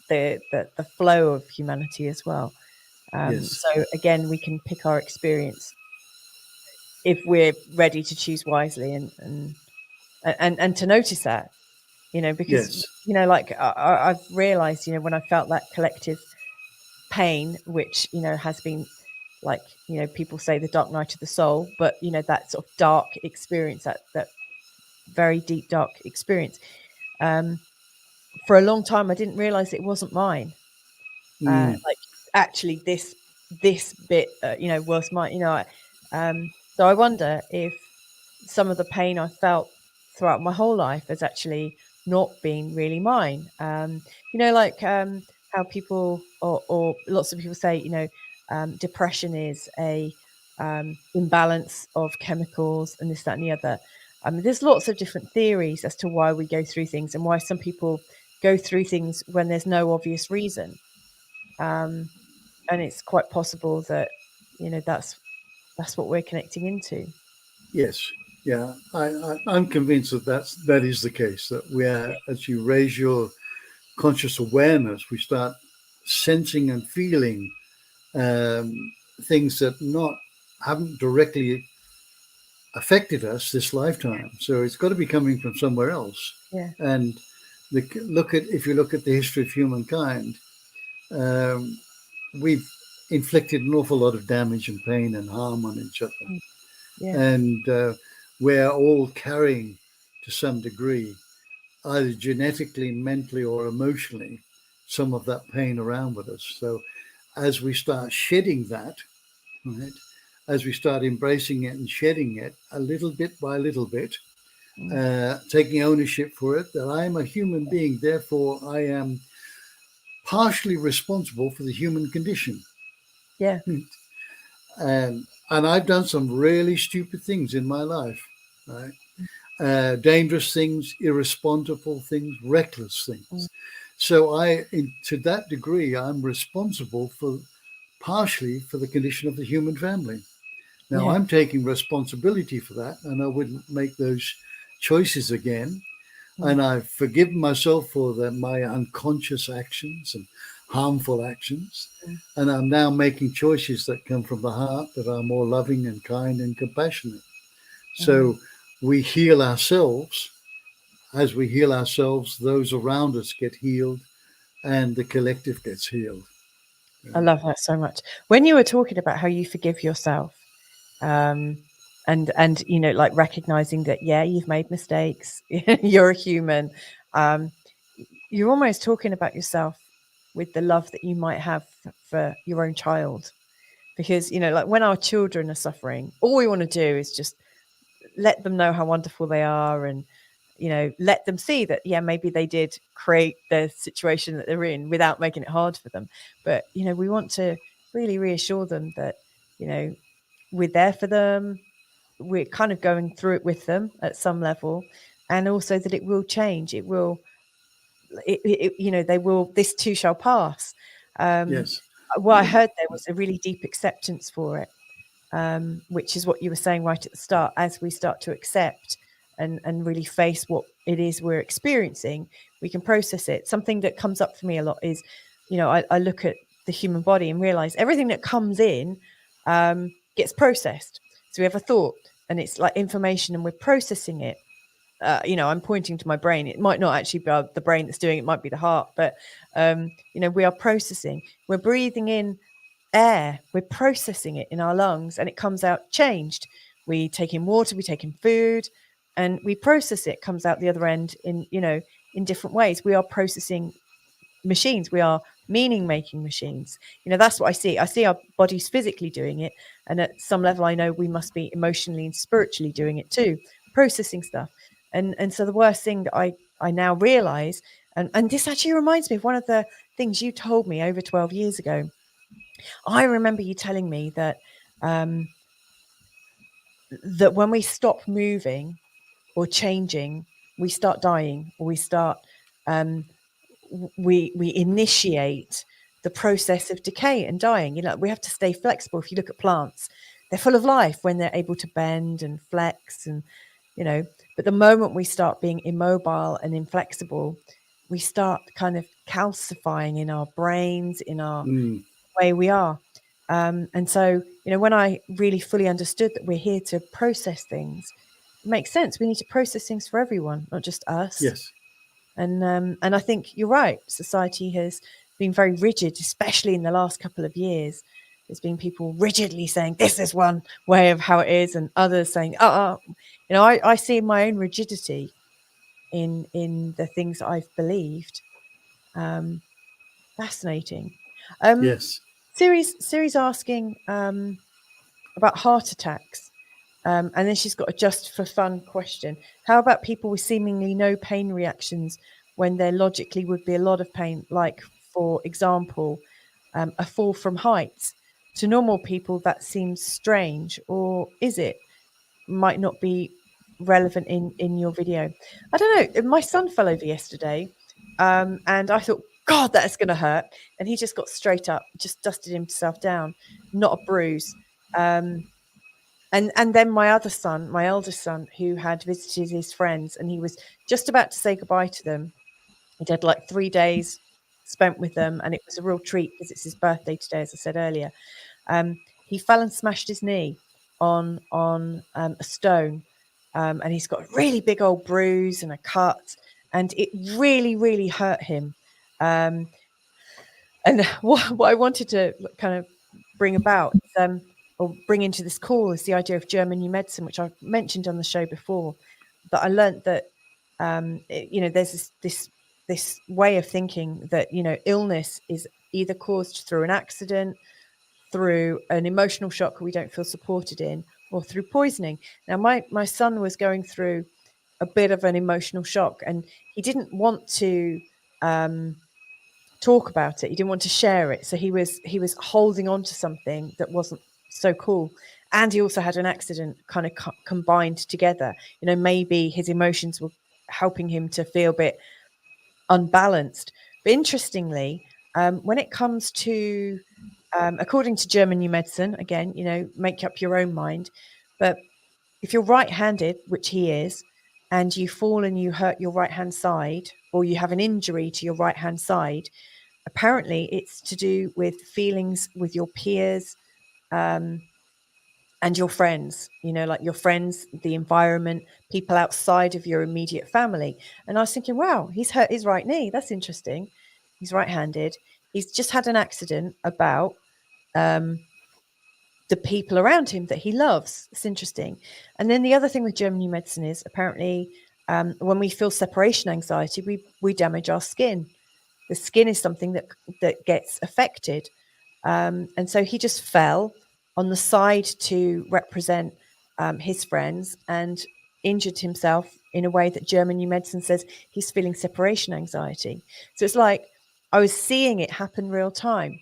the flow of humanity as well. Yes, So again, we can pick our experience if we're ready to choose wisely and to notice that, because yes, like I've realized, when I felt that collective pain, which has been like, people say the dark night of the soul, but that sort of dark experience, that very deep dark experience, for a long time I didn't realize it wasn't mine. Like actually this bit was mine. So I wonder if some of the pain I felt throughout my whole life has actually not been really mine. Like how people or lots of people say, depression is a imbalance of chemicals and this, that, and the other. There's lots of different theories as to why we go through things and why some people go through things when there's no obvious reason. And it's quite possible that, that's what we're connecting into. yes, yeah. I'm convinced that is the case. That as you raise your conscious awareness, we start sensing and feeling things that not haven't directly affected us this lifetime. So it's got to be coming from somewhere else. Yeah. And if you look at the history of humankind, we've inflicted an awful lot of damage and pain and harm on each other. Yeah. And we're all carrying, to some degree, either genetically, mentally, or emotionally, some of that pain around with us. So as we start shedding that, right, as we start embracing it and shedding it a little bit by little bit, taking ownership for it, that I am a human being, therefore I am partially responsible for the human condition. Yeah. And I've done some really stupid things in my life, right? Dangerous things, irresponsible things, reckless things. So to that degree, I'm responsible partially for the condition of the human family. Now I'm taking responsibility for that, and I wouldn't make those choices again. And I've forgiven myself for my unconscious actions and harmful actions. And I'm now making choices that come from the heart that are more loving and kind and compassionate. So we heal ourselves. As we heal ourselves, those around us get healed and the collective gets healed. I love that so much. When you were talking about how you forgive yourself, and like recognizing that, you've made mistakes, you're a human, you're almost talking about yourself with the love that you might have for your own child. Because, like when our children are suffering, all we want to do is just let them know how wonderful they are, and let them see that maybe they did create the situation that they're in without making it hard for them. But we want to really reassure them that we're there for them, we're kind of going through it with them at some level, and also that it will change, they will, this too shall pass. Yes. Well, I heard there was a really deep acceptance for it, which is what you were saying right at the start. As we start to accept and really face what it is we're experiencing, we can process it. Something that comes up for me a lot is, I look at the human body and realize everything that comes in gets processed. So we have a thought and it's like information and we're processing it. I'm pointing to my brain. It might not actually be the brain that's doing it, might be the heart, but we are processing. We're breathing in air, we're processing it in our lungs, and it comes out changed. We take in water, we take in food, and we process it. Comes out the other end in different ways. We are processing machines. We are meaning making machines. That's what I see. I see our bodies physically doing it, and at some level I know we must be emotionally and spiritually doing it too, processing stuff. And so the worst thing that I now realize, and this actually reminds me of one of the things you told me over 12 years ago. I remember you telling me that that when we stop moving or changing, we start dying, or we start we initiate the process of decay and dying. We have to stay flexible. If you look at plants, they're full of life when they're able to bend and flex, and but the moment we start being immobile and inflexible, we start kind of calcifying in our brains, in our way we are. And so, when I really fully understood that we're here to process things, it makes sense. We need to process things for everyone, not just us. Yes. And I think you're right. Society has been very rigid, especially in the last couple of years. There's been people rigidly saying this is one way of how it is, and others saying, I see my own rigidity in the things that I've believed. Fascinating. Yes. Siri's asking about heart attacks. And then she's got a just for fun question. How about people with seemingly no pain reactions when there logically would be a lot of pain, like, for example, a fall from heights? To normal people, that seems strange, or is it? Might not be relevant in your video. I don't know. My son fell over yesterday, and I thought, God, that's going to hurt. And he just got straight up, just dusted himself down, not a bruise. And then my other son, my eldest son, who had visited his friends, and he was just about to say goodbye to them. He'd had like 3 days spent with them, and it was a real treat because it's his birthday today, as I said earlier. He fell and smashed his knee. on a stone, and he's got a really big old bruise and a cut, and it really hurt him. And what I wanted to kind of bring about or bring into this call is the idea of German new medicine, which I've mentioned on the show before. But I learned that there's this way of thinking that illness is either caused through an accident, through an emotional shock we don't feel supported in, or through poisoning. Now, my son was going through a bit of an emotional shock, and he didn't want to talk about it. He didn't want to share it. So he was holding on to something that wasn't so cool. And he also had an accident kind of combined together. Maybe his emotions were helping him to feel a bit unbalanced. But interestingly, when it comes to, according to German new medicine, again, make up your own mind. But if you're right-handed, which he is, and you fall and you hurt your right-hand side, or you have an injury to your right-hand side, apparently it's to do with feelings with your peers and your friends, like your friends, the environment, people outside of your immediate family. And I was thinking, wow, he's hurt his right knee. That's interesting. He's right-handed. He's just had an accident about the people around him that he loves. It's interesting. And then the other thing with German new medicine is apparently when we feel separation anxiety, we damage our skin. The skin is something that gets affected. And so he just fell on the side to represent his friends and injured himself in a way that German new medicine says he's feeling separation anxiety. So it's like I was seeing it happen real time.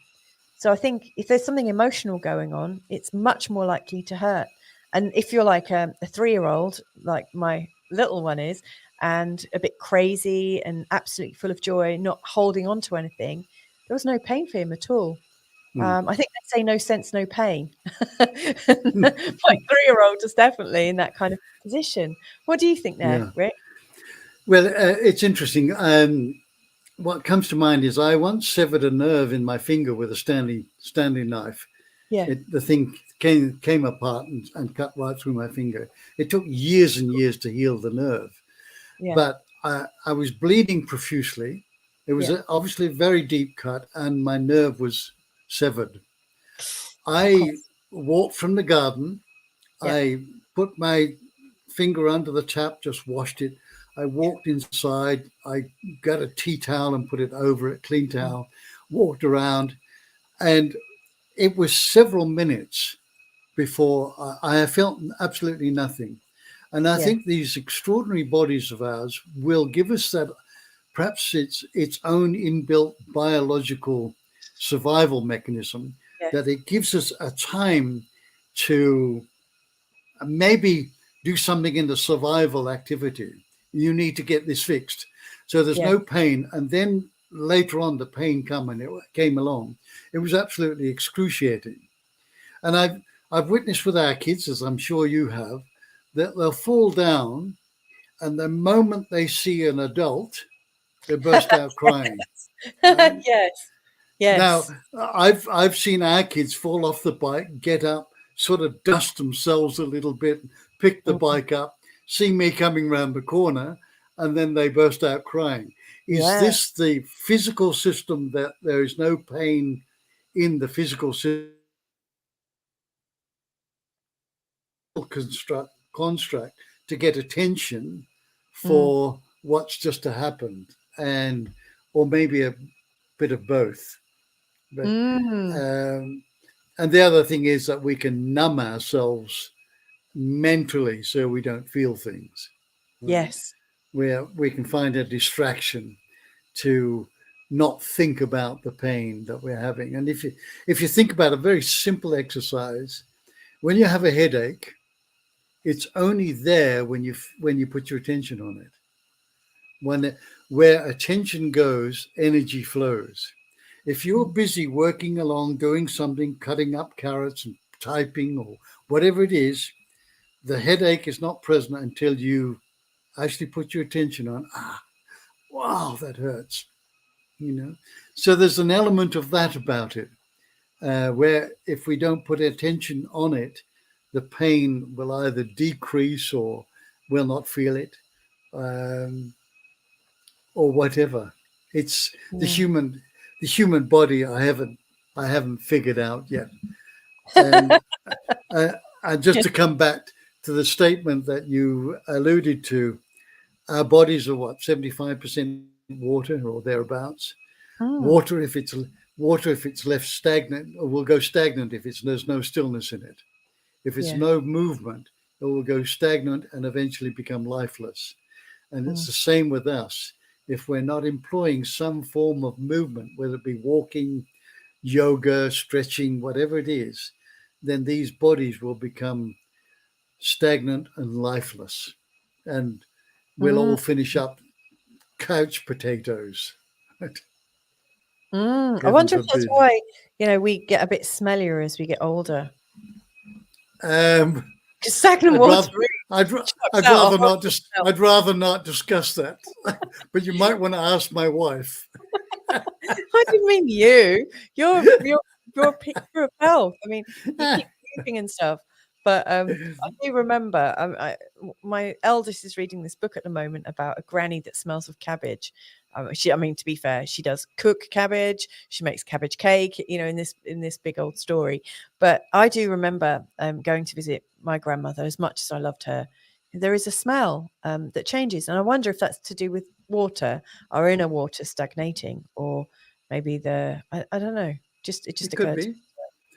So I think if there's something emotional going on, it's much more likely to hurt. And if you're like a 3-year-old, like my little one is, and a bit crazy and absolutely full of joy, not holding on to anything, there was no pain for him at all. I think they say no sense, no pain. My 3-year-old is definitely in that kind of position. What do you think there, Rick? Well, it's interesting. What comes to mind is I once severed a nerve in my finger with a Stanley knife. Yeah. The thing came apart and cut right through my finger. It took years and years to heal the nerve. Yeah. But I was bleeding profusely. It was obviously a very deep cut, and my nerve was severed. I walked from the garden. Yeah. I put my finger under the tap, just washed it. I walked inside. I got a tea towel and put it over it, clean towel, walked around. And it was several minutes before I felt absolutely nothing. And I think these extraordinary bodies of ours will give us that, perhaps its own inbuilt biological survival mechanism, that it gives us a time to maybe do something in the survival activity. You need to get this fixed. So there's no pain. And then later on, the pain came along. It was absolutely excruciating. And I've witnessed with our kids, as I'm sure you have, that they'll fall down, and the moment they see an adult, they burst out crying. Yes. Now, I've seen our kids fall off the bike, get up, sort of dust themselves a little bit, pick the bike up, see me coming round the corner, and then they burst out crying. Is this the physical system, that there is no pain in the physical system, construct to get attention for what's just happened, or maybe a bit of both? But, and the other thing is that we can numb ourselves mentally so we don't feel things. Yes. Where we can find a distraction to not think about the pain that we're having. And if you think about a very simple exercise, when you have a headache, it's only there when you put your attention on it. Where attention goes, energy flows. If you're busy working along, doing something, cutting up carrots and typing or whatever it is, the headache is not present until you actually put your attention on, wow, that hurts. So there's an element of that about it, where if we don't put attention on it, the pain will either decrease or will not feel it, or whatever. It's the human body. I haven't figured out yet. And and just to come back to the statement that you alluded to, our bodies are what, 75% water or thereabouts. Water if it's left stagnant, or will go stagnant if there's no stillness in it. If it's no movement, it will go stagnant and eventually become lifeless. And it's the same with us. If we're not employing some form of movement, whether it be walking, yoga, stretching, whatever it is, then these bodies will become stagnant and lifeless. And we'll all finish up couch potatoes. I wonder if that's why, we get a bit smellier as we get older. Because stagnant water. I'd rather not discuss that. But you might want to ask my wife. I didn't mean you. You're a picture of health. I mean, you keep moving and stuff. But I do remember my eldest is reading this book at the moment about a granny that smells of cabbage. To be fair, she does cook cabbage. She makes cabbage cake, in this big old story. But I do remember going to visit my grandmother. As much as I loved her, there is a smell that changes, and I wonder if that's to do with water, our inner water stagnating, or maybe I don't know. It could be.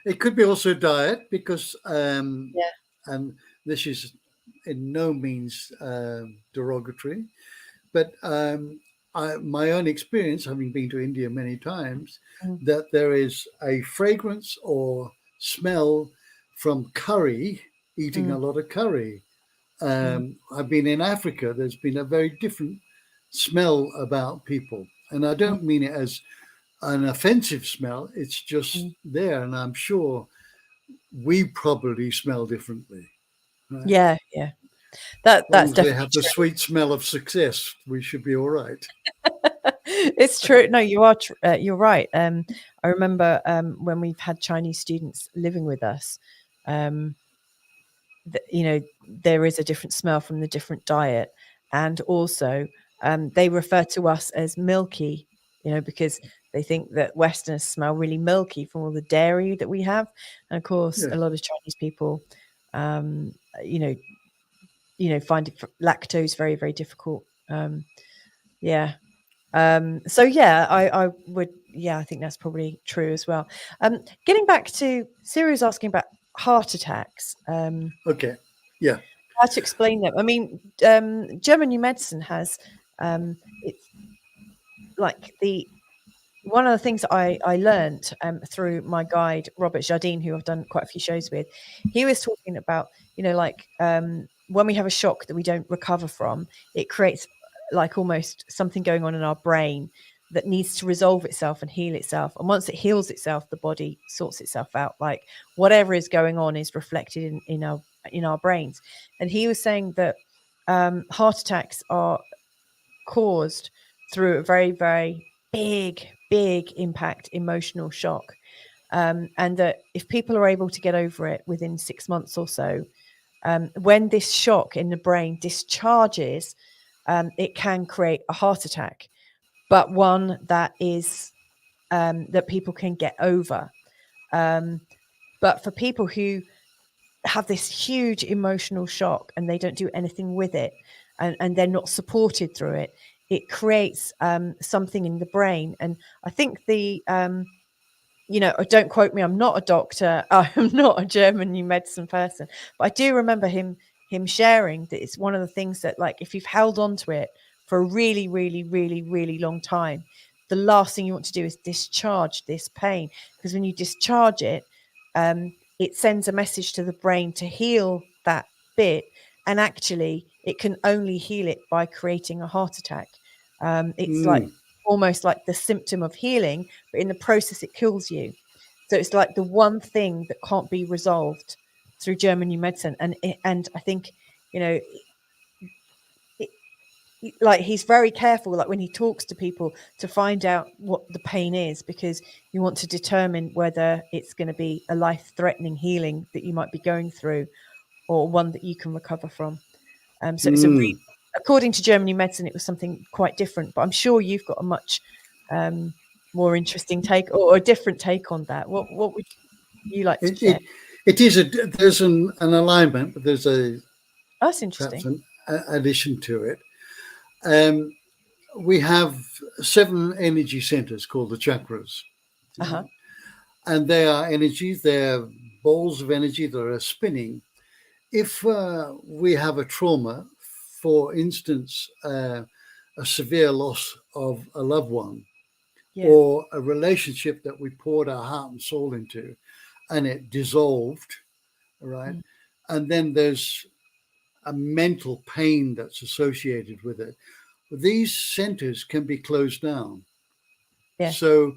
It could be also diet, because and this is in no means derogatory, but my own experience, having been to India many times, that there is a fragrance or smell from curry, eating a lot of curry. I've been in Africa. There's been a very different smell about people. And I don't mean it as an offensive smell. It's just there. And I'm sure we probably smell differently. Right? Yeah. That's definitely have the sweet smell of success. We should be all right. It's true. No, you are. You're right. I remember when we've had Chinese students living with us. There is a different smell from the different diet, and also they refer to us as milky. Because they think that Westerners smell really milky from all the dairy that we have, and of course, a lot of Chinese people, find lactose very, very difficult. I would. I think that's probably true as well. Getting back to Siri's asking about heart attacks. Okay. Yeah. How to explain them? I mean, German New Medicine has it's like one of the things that I learned through my guide Robert Jardine, who I've done quite a few shows with. He was talking about when we have a shock that we don't recover from, it creates like almost something going on in our brain that needs to resolve itself and heal itself. And once it heals itself, the body sorts itself out. Like whatever is going on is reflected in our brains. And he was saying that heart attacks are caused through a very, very big impact emotional shock. And that if people are able to get over it within 6 months or so, when this shock in the brain discharges, it can create a heart attack, but one that is that people can get over. But for people who have this huge emotional shock and they don't do anything with it, and they're not supported through it, it creates something in the brain. And I think don't quote me, I'm not a doctor, I'm not a German New Medicine person, but I do remember him sharing that it's one of the things that, like, if you've held on to it for a really, really, really, really long time, the last thing you want to do is discharge this pain, because when you discharge it, it sends a message to the brain to heal that bit, and actually it can only heal it by creating a heart attack. It's like almost like the symptom of healing, but in the process it kills you. So it's like the one thing that can't be resolved through German New Medicine. And I think, like he's very careful, like when he talks to people, to find out what the pain is, because you want to determine whether it's going to be a life-threatening healing that you might be going through, or one that you can recover from. So it's according to German New Medicine, it was something quite different, but I'm sure you've got a much more interesting take or a different take on that. What would you like to share? It is there's an alignment, but there's that's interesting. Perhaps an addition to it. We have 7 energy centers called the chakras. And they are energies, they're balls of energy that are spinning. If we have a trauma, for instance, a severe loss of a loved one, or a relationship that we poured our heart and soul into and it dissolved, right? And then there's a mental pain that's associated with it. These centers can be closed down. So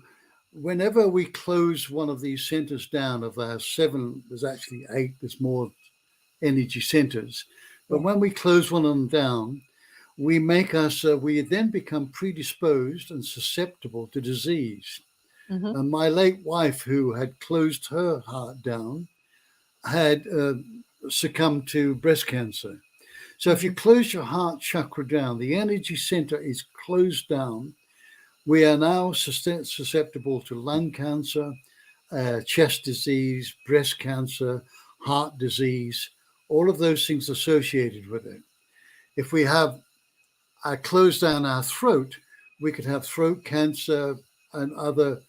whenever we close one of these centers down, of our 7, there's actually 8, there's more energy centers. But when we close one of them down, we then become predisposed and susceptible to disease. And my late wife, who had closed her heart down, had succumbed to breast cancer. So if you close your heart chakra down, the energy center is closed down. We are now susceptible to lung cancer, chest disease, breast cancer, heart disease, all of those things associated with it. If we have closed down our throat, we could have throat cancer and other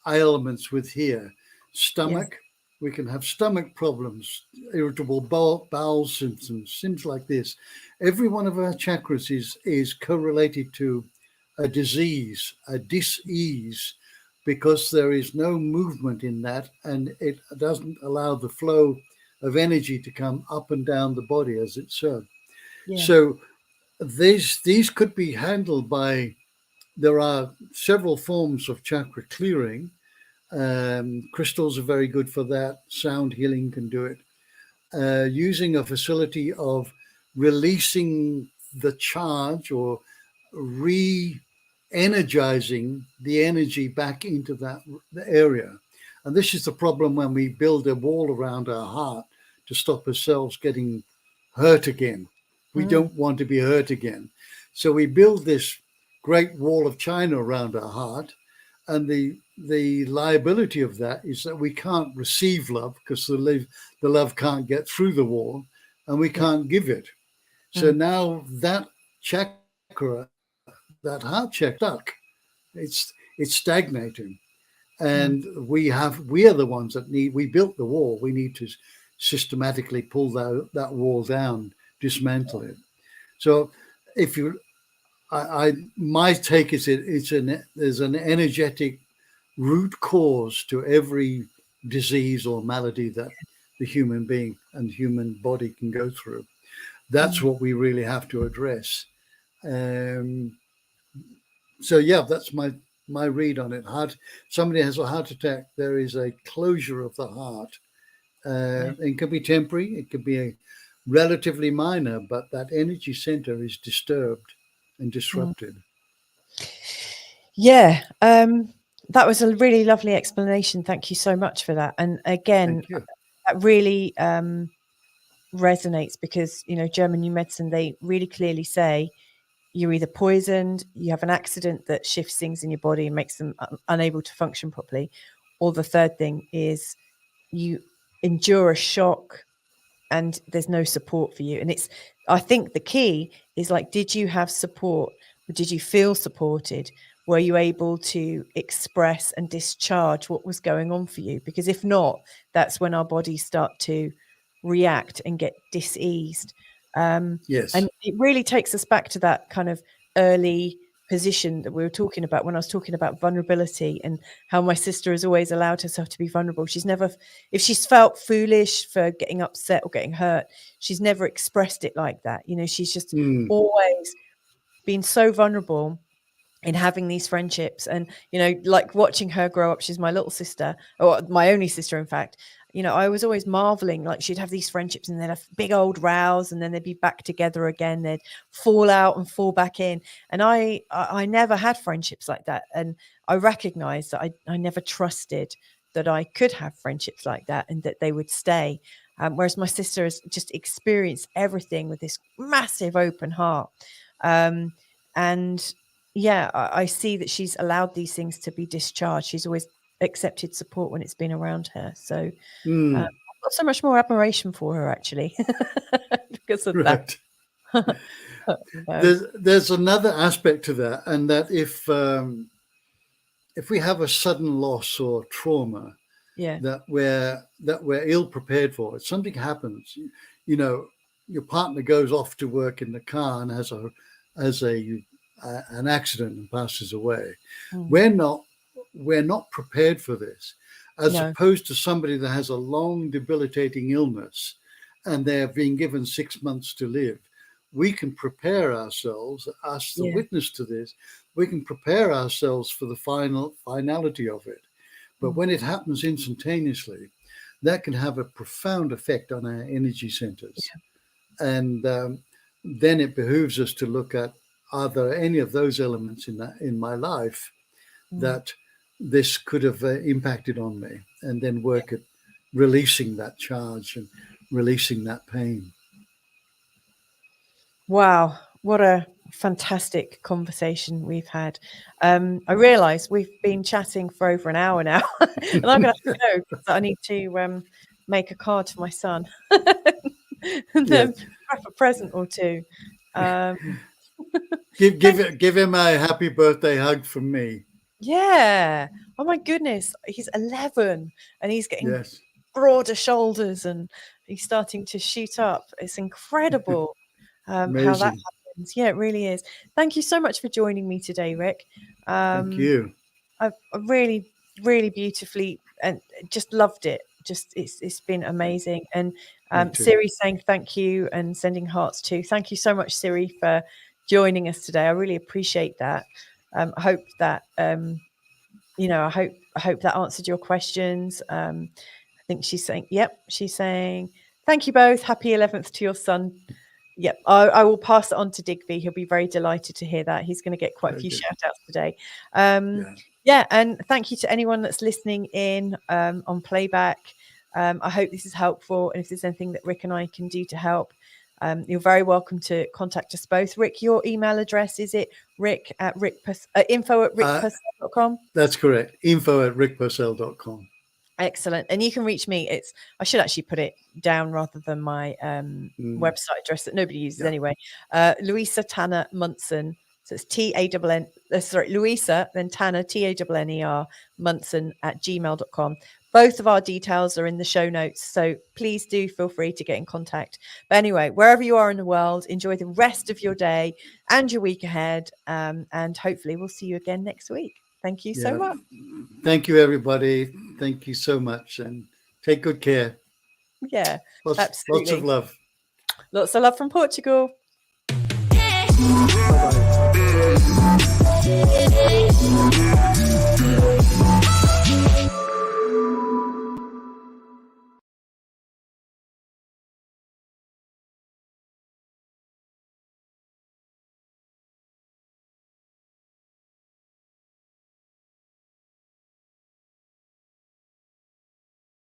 ailments with here. Stomach, we can have stomach problems, irritable bowel symptoms, things like this. Every one of our chakras is correlated to a disease, a dis-ease, because there is no movement in that, and it doesn't allow the flow of energy to come up and down the body as it should. So these could be handled by, there are several forms of chakra clearing. Crystals are very good for that. Sound healing can do it. Using a facility of releasing the charge or re-energizing the energy back into that area. And this is the problem when we build a wall around our heart to stop ourselves getting hurt again. We don't want to be hurt again. So we build this great wall of China around our heart. And the liability of that is that we can't receive love because the love can't get through the wall, and we can't give it. So now that chakra, that heart chakra, stuck. It's stagnating. And we are the ones that we built the wall. We need to systematically pull that wall down, dismantle it. So if you, my take is there's an energetic root cause to every disease or malady that the human being and human body can go through. That's what we really have to address. So yeah, that's my read on it. Somebody has a heart attack, there is a closure of the heart. It could be temporary, it could be a relatively minor, but that energy center is disturbed and disrupted. That was a really lovely explanation. Thank you so much for that. And again, that really resonates because, German New Medicine, they really clearly say you're either poisoned, you have an accident that shifts things in your body and makes them unable to function properly, or the third thing is you endure a shock and there's no support for you. And I think the key is did you have support? Or did you feel supported? Were you able to express and discharge what was going on for you? Because if not, that's when our bodies start to react and get diseased. Yes. And it really takes us back to that kind of early position that we were talking about when I was talking about vulnerability and how my sister has always allowed herself to be vulnerable. She's never, if she's felt foolish for getting upset or getting hurt, she's never expressed it like that. She's just always been so vulnerable in having these friendships. And, watching her grow up, she's my little sister, or my only sister, in fact. I was always marveling, she'd have these friendships and they'd have big old rows and then they'd be back together again. They'd fall out and fall back in. And I never had friendships like that. And I recognized that I never trusted that I could have friendships like that and that they would stay. whereas my sister has just experienced everything with this massive open heart. And yeah, I see that she's allowed these things to be discharged. She's always accepted support when it's been around her. So I've got so much more admiration for her, actually, because of that. There's another aspect to that, and that if we have a sudden loss or trauma, that we're ill prepared for, if something happens, your partner goes off to work in the car and has an accident and passes away. We're not prepared for this, as opposed to somebody that has a long debilitating illness and they're being given 6 months to live. We can prepare ourselves, us the witness to this, we can prepare ourselves for the finality of it. But when it happens instantaneously, that can have a profound effect on our energy centers. And then it behooves us to look at, are there any of those elements in my life that this could have impacted on me, and then work at releasing that charge and releasing that pain. Wow, what a fantastic conversation we've had. I realise we've been chatting for over an hour now, and I'm going to have to go because I need to make a card for my son and then wrap a present or two. Give him a happy birthday hug from me. Yeah. Oh my goodness, he's 11 and he's getting broader shoulders and he's starting to shoot up. It's incredible how that happens. Yeah, it really is. Thank you so much for joining me today, Rick. Thank you. I've really, really beautifully and just loved it. Just it's been amazing. And Siri saying thank you and sending hearts too. Thank you so much, Siri, for joining us today. I really appreciate that. I hope that I hope that answered your questions. I think she's saying, she's saying, thank you both. Happy 11th to your son. Yep, I will pass it on to Digby. He'll be very delighted to hear that. He's going to get quite a few shout outs today. And thank you to anyone that's listening in on playback. I hope this is helpful. And if there's anything that Rick and I can do to help, you're very welcome to contact us both. Rick, your email address, is it info@rickpursell.com? That's correct. info@rickpursell.com. Excellent. And you can reach me. I should actually put it down rather than my website address that nobody uses anyway. Louisa Tanner Munson. So it's TANN. Louisa, then Tanner, TANNER, Munson @gmail.com. Both of our details are in the show notes, so please do feel free to get in contact. But anyway, wherever you are in the world, enjoy the rest of your day and your week ahead. And hopefully we'll see you again next week. Thank you so much. Thank you, everybody. Thank you so much. And take good care. Yeah, absolutely. Lots of love. Lots of love from Portugal. Bye-bye.